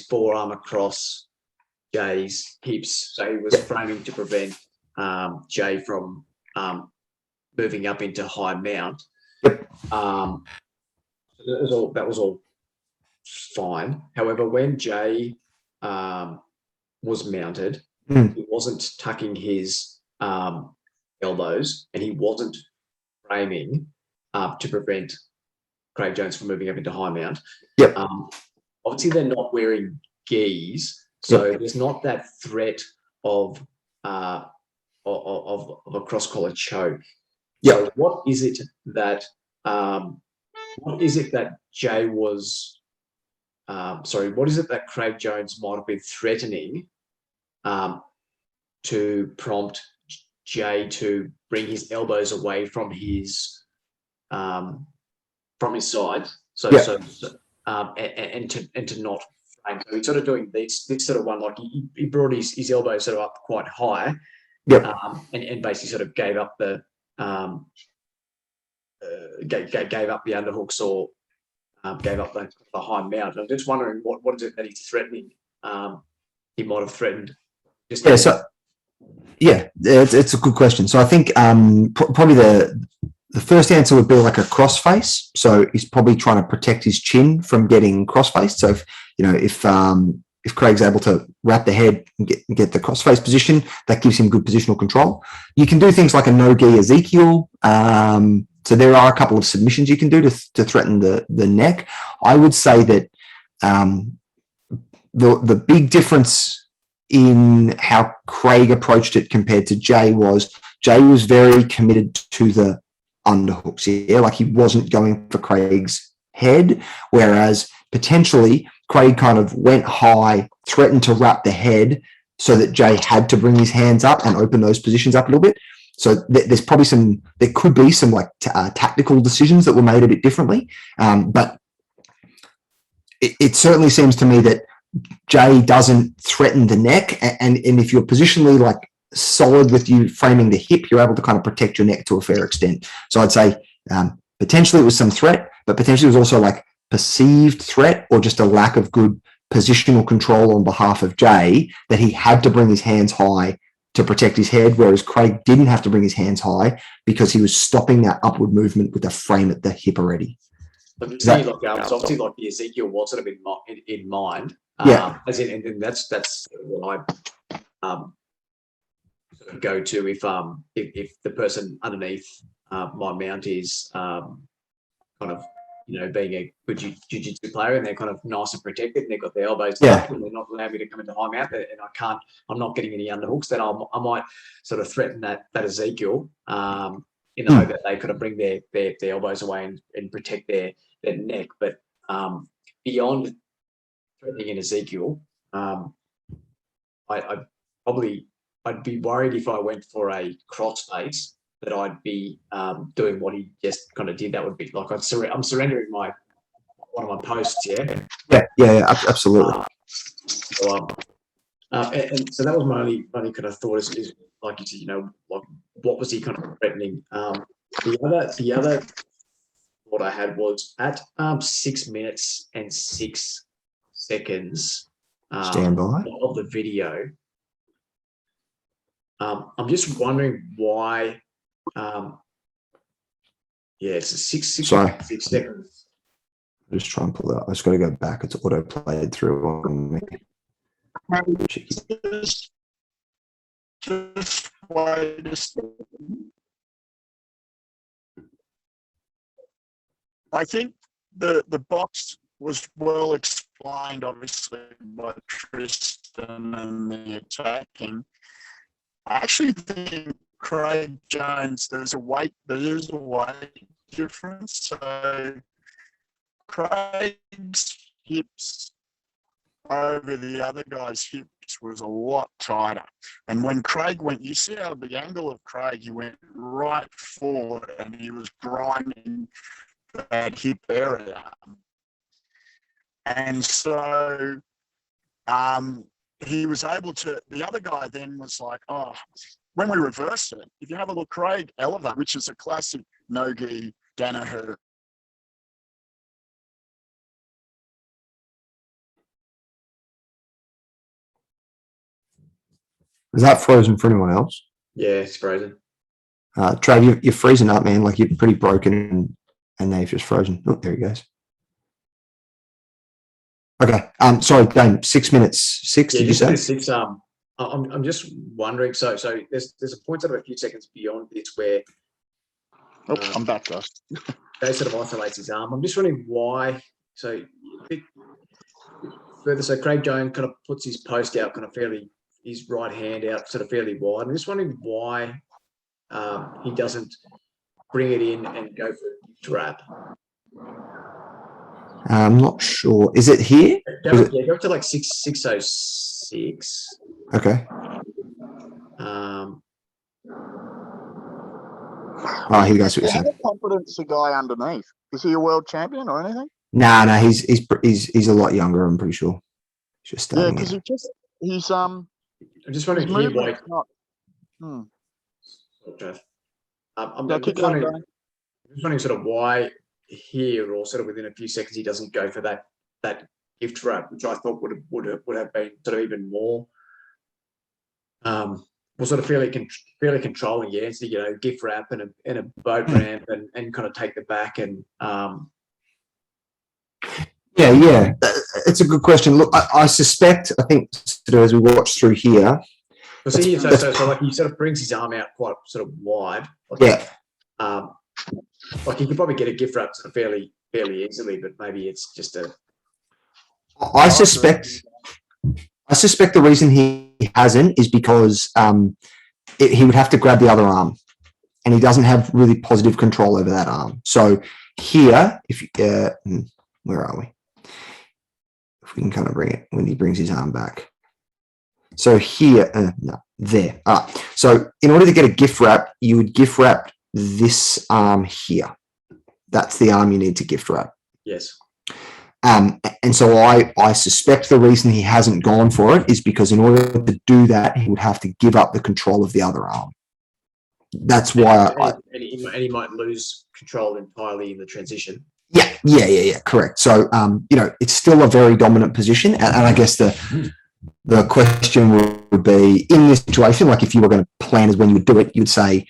B: forearm across Jay's hips, so he was framing to prevent Jay from moving up into high mount.
A: Yep.
B: That was all fine. However, when Jay was mounted, he wasn't tucking his elbows, and he wasn't framing to prevent Craig Jones from moving up into high mount.
A: Yep.
B: Obviously, they're not wearing gis, so there's not that threat of a cross collar choke.
A: Yep.
B: So what is it that Jay was? What is it that Craig Jones might have been threatening to prompt Jay to bring his elbows away from his side, and to not frame. So he's sort of doing this sort of one, like he brought his elbows sort of up quite high, and basically sort of gave up the underhooks, or gave up the high mount. I'm just wondering what is it that he's threatening? He might have threatened. It's
A: a good question. So I think probably the first answer would be like a crossface. So he's probably trying to protect his chin from getting crossfaced. So if Craig's able to wrap the head and get the crossface position, that gives him good positional control. You can do things like a no-gi Ezekiel. So there are a couple of submissions you can do to threaten the neck. I would say that the big difference in how Craig approached it compared to Jay was very committed to the underhooks. Yeah, like he wasn't going for Craig's head, whereas potentially Craig kind of went high, threatened to wrap the head so that Jay had to bring his hands up and open those positions up a little bit. So there could be some like tactical decisions that were made a bit differently. But it certainly seems to me that Jay doesn't threaten the neck. And if you're positionally like solid with you framing the hip, you're able to kind of protect your neck to a fair extent. So I'd say potentially it was some threat, but potentially it was also like perceived threat or just a lack of good positional control on behalf of Jay, that he had to bring his hands high to protect his head, whereas Craig didn't have to bring his hands high because he was stopping that upward movement with the frame at the hip already.
B: Obviously, like the Ezekiel was sort of in mind. And that's what I go to if the person underneath my mount is kind of being a good jiu-jitsu player, and they're kind of nice and protected, and they've got their elbows tucked, and they're not allowing me to come into high mount, and I'm not getting any underhooks, then I might sort of threaten that Ezekiel in the hope that they could bring their elbows away and protect their neck. But beyond threatening in Ezekiel, I'd be worried if I went for a crossface that I'd be doing what he just kind of did. That would be like I'm surrendering one of my posts. Yeah,
A: absolutely.
B: And so that was my only kind of thought is like you said, like what was he kind of threatening? The other thought I had was at 6 minutes and 6 seconds
A: Stand by.
B: of the video. I'm just wondering why. It's a 6 seconds.
A: I'm just trying to pull it up. I just got to go back. It's auto played through on me.
C: Just wait a second. I think the box was well explained, obviously, by Tristan and the attacking. I actually think Craig Jones, there is a weight difference. So Craig's hips over the other guy's hips was a lot tighter. And when Craig went, you see how the angle of Craig, he went right forward and he was grinding that hip area. And so he was able to, the other guy then was like, oh, when we reversed it, if you have a look, Craig elevate, which is a classic no-gi Danaher.
A: Is that frozen for anyone else?
B: Yeah, it's frozen.
A: Trav, you're freezing up, man. Like you're pretty broken, and now you've just frozen. Oh, there he goes. Okay. Sorry, Dane. 6 minutes. Six.
B: Yeah,
A: did you say?
B: 6. I'm just wondering. So there's a point sort of a few seconds beyond this where
C: I'm back, guys.
B: Jay sort of isolates his arm. I'm just wondering why. So further, so Craig Jones kind of puts his post out, kind of fairly, his right hand out, sort of fairly wide. I'm just wondering why he doesn't bring it in and go for a trap.
A: I'm not sure. Is it here?
B: Go up to like 606.
A: Okay. Here we go. So
C: How confident's the guy underneath? Is he a world champion or anything?
A: Nah, he's a lot younger. I'm pretty sure. He's just
C: Yeah,
A: starting.
C: because he's
B: I'm just wondering here why. I'm just wondering sort of why here, or sort of within a few seconds, he doesn't go for that gift wrap, which I thought would have been sort of even more. Well, sort of fairly controlling, yeah. So, you know, gift wrap and a boat ramp and kind of take the back and.
A: Yeah, it's a good question. Look, I suspect. I think as we watch through here.
B: So like he sort of brings his arm out quite sort of wide. Like,
A: yeah.
B: Like he could probably get a gift wrap sort of fairly easily, but maybe it's just a.
A: I suspect the reason he hasn't is because he would have to grab the other arm, and he doesn't have really positive control over that arm. So here, if where are we? If we can kind of bring it when he brings his arm back. So here, no, there. All right. So in order to get a gift wrap, you would gift wrap this arm here. That's the arm you need to gift wrap.
B: Yes.
A: And so I suspect the reason he hasn't gone for it is because in order to do that, he would have to give up the control of the other arm. That's why
B: and he might lose control entirely in the transition.
A: Yeah. Correct. So, it's still a very dominant position. And I guess the question would be, in this situation, like if you were going to plan as when you would do it, you'd say,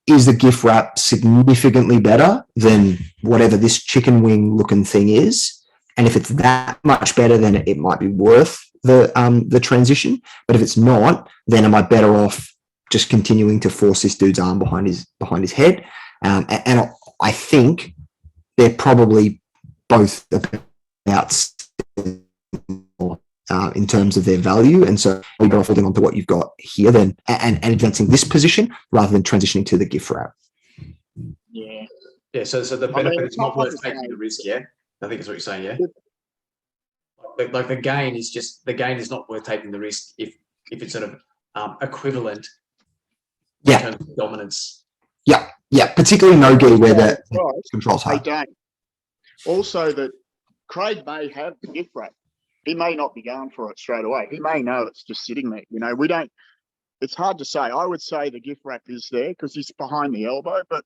A: is the gift wrap significantly better than whatever this chicken wing looking thing is? And if it's that much better, then it might be worth the transition. But if it's not, then am I better off just continuing to force this dude's arm behind his head? And I think they're probably both about in terms of their value, and so we're better off holding on to what you've got here then and advancing this position rather than transitioning to the gift wrap.
B: Yeah. So the benefit is not worth taking the risk. Yeah, I think that's what you're saying. Yeah. Like the gain is not worth taking the risk if it's sort of equivalent. In terms of dominance.
A: Yeah, particularly no-gi where the control's high.
C: Also, that Craig may have the gift wrap. He may not be going for it straight away. He may know it's just sitting there. You know, it's hard to say. I would say the gift wrap is there because he's behind the elbow, but,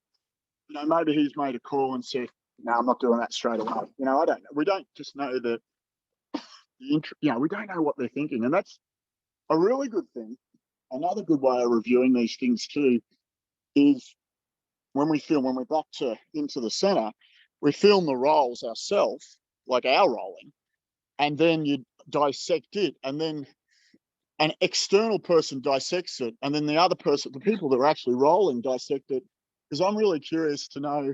C: maybe he's made a call and said, no, I'm not doing that straight away. I don't know. We don't just know that, we don't know what they're thinking. And that's a really good thing. Another good way of reviewing these things too is when we're back into the center, we film the rolls ourselves, like our rolling, and then you dissect it, and then an external person dissects it, and then the other person, the people that are actually rolling, dissect it. Because I'm really curious to know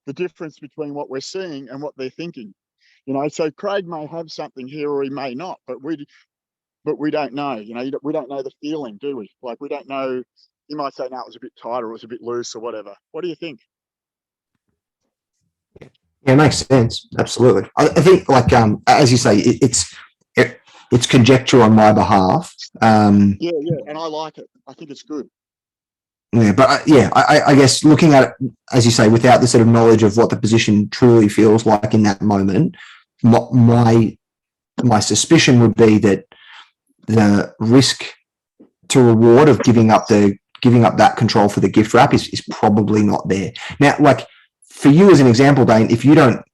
C: the difference between what we're seeing and what they're thinking. So Craig may have something here or he may not, but we don't know. We don't know the feeling, do we? Like we don't know. You might say, no, it was a bit tight or it was a bit loose or whatever. What do you think?
A: Yeah, it makes sense. Absolutely. I think, like as you say, it's conjecture on my behalf.
C: Yeah, and I like it. I think it's good.
A: Yeah, but I guess looking at it, as you say, without the sort of knowledge of what the position truly feels like in that moment, my suspicion would be that the risk to reward of giving up that control for the gift wrap is probably not there. Now, like for you as an example, Dane, if you don't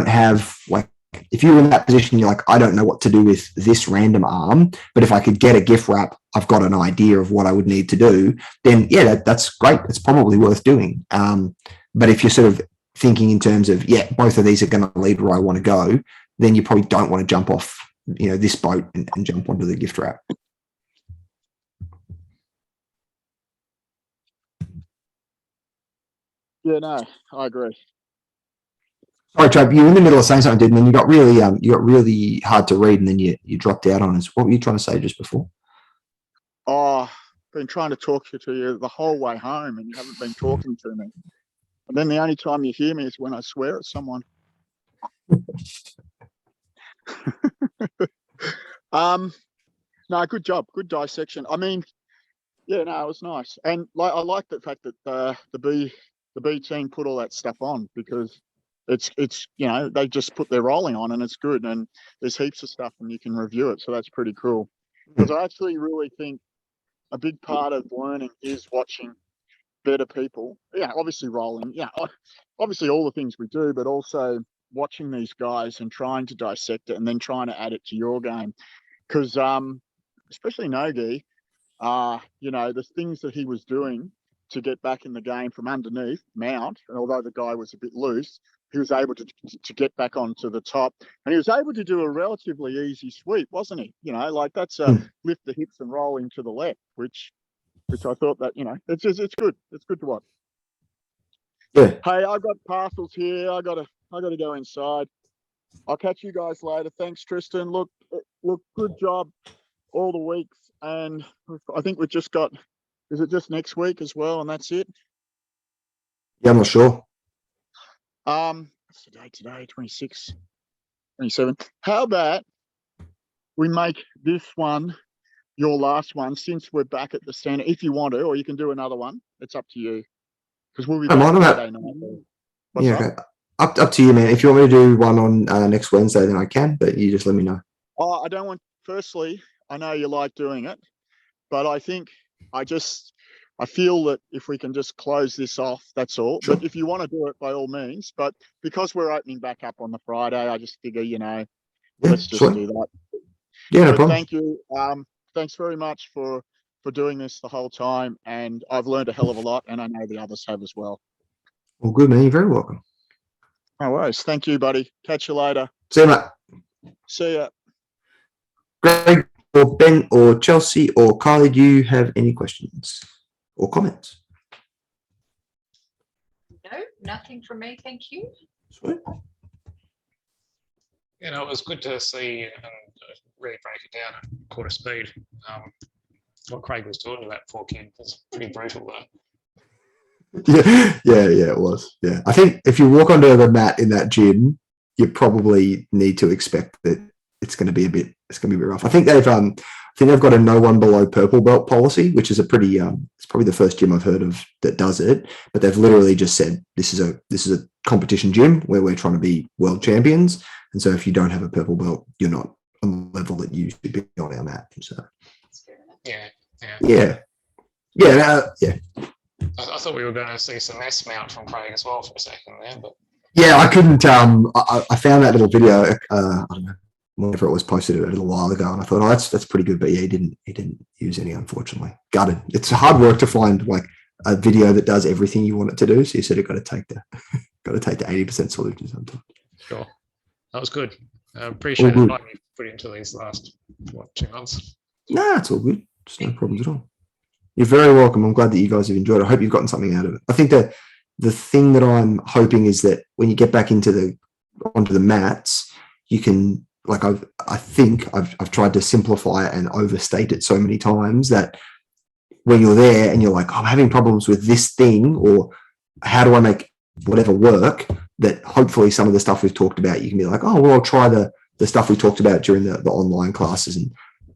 A: have like, if you're in that position, you're like, I don't know what to do with this random arm, but if I could get a gift wrap, I've got an idea of what I would need to do, then yeah, that's great. It's probably worth doing. But if you're sort of thinking in terms of, yeah, both of these are going to lead where I want to go, then you probably don't want to jump off, this boat and jump onto the gift wrap.
D: Yeah, no, I agree.
A: Sorry, Trav, you were in the middle of saying something, and then you got really hard to read, and then you dropped out on us. What were you trying to say just before?
D: Oh, been trying to talk to you the whole way home, and you haven't been talking to me. And then the only time you hear me is when I swear at someone. No, good job, good dissection. I mean, yeah, no, it was nice, and I like the fact that the B team put all that stuff on, because it's they just put their rolling on and it's good, and there's heaps of stuff and you can review it, so that's pretty cool. Because I actually really think a big part of learning is watching better people. Yeah, obviously rolling. Yeah, obviously all the things we do, but also watching these guys and trying to dissect it and then trying to add it to your game. Because especially Nogi, the things that he was doing to get back in the game from underneath Mount, and although the guy was a bit loose, he was able to get back onto the top, and he was able to do a relatively easy sweep, wasn't he? Like that's a lift the hips and roll into the left, which I thought that, it's good. It's good to watch.
A: Yeah.
D: Hey, I've got parcels here. I gotta go inside. I'll catch you guys later. Thanks, Tristan. Look, good job all the weeks, and I think we've just got. Is it just next week as well, and that's it?
A: Yeah, I'm not sure.
D: What's the date today? 26, 27. How about we make this one your last one, since we're back at the standard, if you want to, or you can do another one. It's up to you. Because we'll be back Friday night. What's
A: okay. Up to you, man. If you want me to do one on next Wednesday, then I can, but you just let me know.
D: Oh, I don't want. Firstly, I know you like doing it, but I think I feel that if we can just close this off, that's all. Sure. But if you want to do it, by all means. But because we're opening back up on the Friday, I just figure, let's just do that.
A: Yeah, no problem.
D: Thank you. Thanks very much for doing this the whole time, and I've learned a hell of a lot, and I know the others have as well.
A: Well, good, man. You're very welcome.
D: No worries. Thank you, buddy. Catch you later.
A: See you, mate.
D: See ya.
A: Greg or Ben or Chelsea or Kylie, do you have any questions or comments?
E: No, nothing from me. Thank you.
A: Sweet.
F: It was good to see and really break it down at quarter speed. What Craig was talking about, poor kid, was pretty brutal though.
A: Yeah, it was. Yeah, I think if you walk onto the mat in that gym, you probably need to expect that it's going to be a bit rough. I think they've got a no one below purple belt policy, which is a pretty it's probably the first gym I've heard of that does it. But they've literally just said this is a competition gym where we're trying to be world champions, and so if you don't have a purple belt, you're not on the level that you should be on our mat. So yeah.
F: I thought we were going to see some S mount from Craig as well for a second there, but
A: yeah, I couldn't. I found that little video. I don't know, whenever it was posted a little while ago, and I thought, oh, that's pretty good. But yeah, he didn't use any, unfortunately. Gutted. It's hard work to find like a video that does everything you want it to do. So you said it got to take the 80% solution sometimes.
F: Sure, that was good. I appreciate the time you put into these last 2 months.
A: Nah, it's all good. Just no problems at all. You're very welcome. I'm glad that you guys have enjoyed it. I hope you've gotten something out of it. I think that the thing that I'm hoping is that when you get back onto the mats, you can, like, I've tried to simplify it and overstate it so many times that when you're there and you're like, oh, I'm having problems with this thing, or how do I make whatever work, that hopefully some of the stuff we've talked about, you can be like, oh, well, I'll try the stuff we talked about during the online classes, and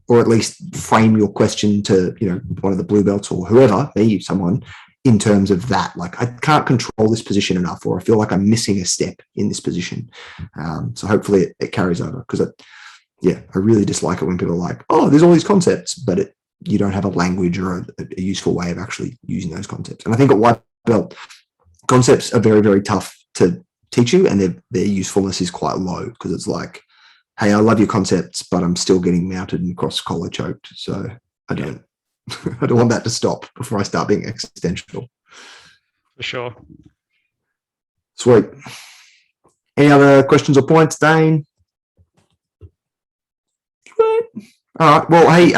A: or at least frame your question to, one of the blue belts or whoever, someone, in terms of that. Like, I can't control this position enough, or I feel like I'm missing a step in this position. So hopefully it carries over, because I really dislike it when people are like, oh, there's all these concepts, but you don't have a language or a useful way of actually using those concepts. And I think at white belt, concepts are very, very tough to teach you, and their usefulness is quite low, because it's like, hey, I love your concepts, but I'm still getting mounted and cross collar choked. So I don't want that to stop before I start being existential.
F: For sure.
A: Sweet. Any other questions or points, Dane? All right. Well, hey,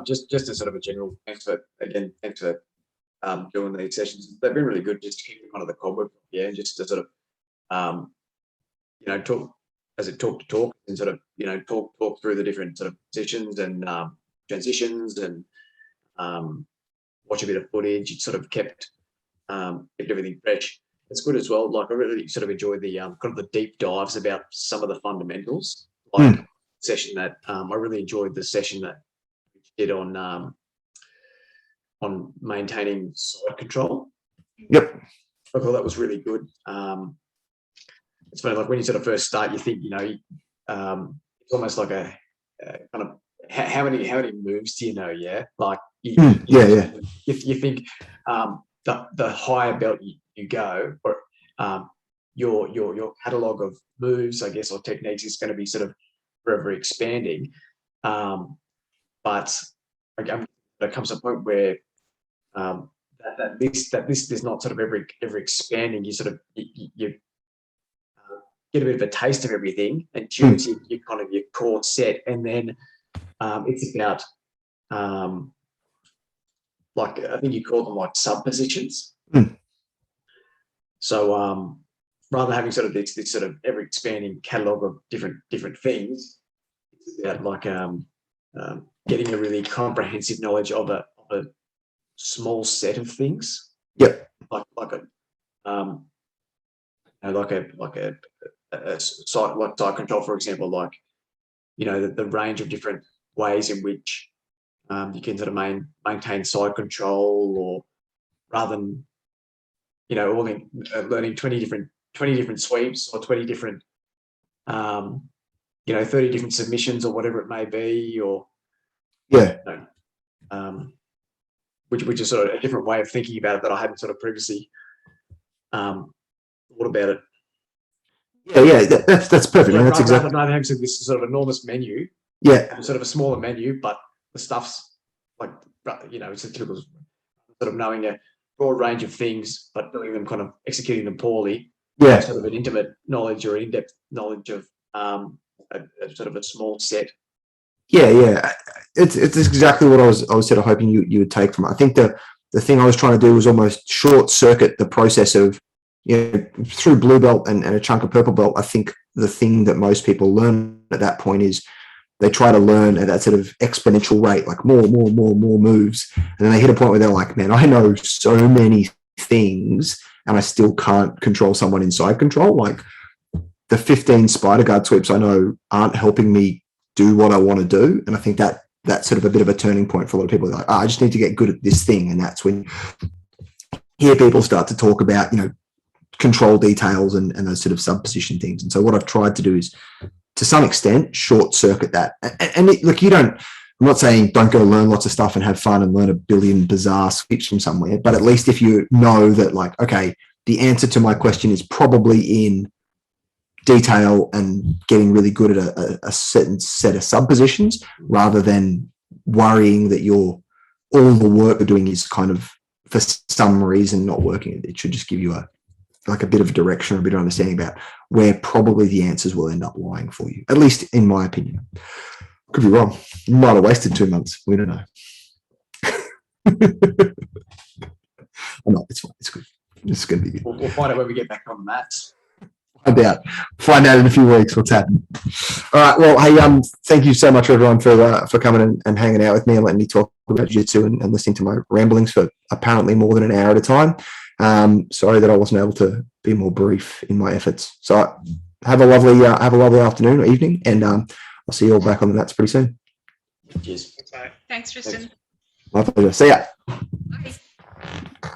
B: just a sort of a general thanks for doing these sessions. They've been really good, just to keep kind of the cobweb, and just to sort of talk and sort of talk through the different sort of positions and transitions, and watch a bit of footage. It sort of kept everything fresh. It's good as well. Like, I really sort of enjoyed the kind of the deep dives about some of the fundamentals. Like session that I really enjoyed the session that we did on maintaining side control.
A: Yep.
B: I thought that was really good. It's funny, like when you sort of first start, you think, it's almost like a kind of how many moves do you know? Yeah, like you think the higher belt you go, or your catalog of moves, I guess, or techniques is going to be sort of forever expanding. But there comes a point where that list is not sort of ever expanding. You sort of you get a bit of a taste of everything and choose your kind of your core set, and then it's about like, I think you call them like sub positions. So rather than having sort of this sort of ever expanding catalog of different things, it's about like getting a really comprehensive knowledge of a small set of things.
A: Yep.
B: Like a side control, for example, like the range of different ways in which you can sort of maintain side control, or rather than learning 20 different sweeps, or 20 different 30 different submissions, or whatever it may be, or which is sort of a different way of thinking about it that I hadn't sort of previously thought about it.
A: That's perfect.
B: Yeah,
A: that's exactly.
B: Rather than having this sort of enormous menu, sort of a smaller menu, but the stuff's like, it's a typical sort of knowing a broad range of things, but doing them, kind of executing them poorly.
A: Yeah.
B: Sort of an intimate knowledge or in-depth knowledge of a sort of a small set.
A: Yeah. It's exactly what I was sort of hoping you would take from it. I think the thing I was trying to do was almost short circuit the process of, through blue belt and a chunk of purple belt. I think the thing that most people learn at that point is they try to learn at that sort of exponential rate, like more moves. And then they hit a point where they're like, man, I know so many things and I still can't control someone in side control. Like the 15 spider guard sweeps I know aren't helping me do what I want to do. And I think that's sort of a bit of a turning point for a lot of people. They're like, I just need to get good at this thing. And that's when you hear people start to talk about, control details and those sort of sub-position things. And so what I've tried to do is, to some extent, short circuit that. And I'm not saying don't go learn lots of stuff and have fun and learn a billion bizarre sweeps from somewhere, but at least if you know that, like, okay, the answer to my question is probably in detail and getting really good at a certain set of sub positions, rather than worrying that all the work you're doing is kind of for some reason not working. It should just give you a bit of direction or a bit of understanding about where probably the answers will end up lying for you, at least in my opinion. Could be wrong. You might have wasted 2 months. We don't know. No, it's fine. It's good. It's going to be good.
B: We'll find out when we get back on the mats.
A: Find out in a few weeks what's happening. All right. Well, hey, thank you so much, everyone, for coming and hanging out with me and letting me talk about jiu-jitsu and listening to my ramblings for apparently more than an hour at a time. Sorry that I wasn't able to be more brief in my efforts. So have a lovely afternoon or evening, and I'll see you all back on the mats pretty soon.
B: Cheers.
E: Thanks, Tristan.
A: My pleasure. See ya.
E: Bye.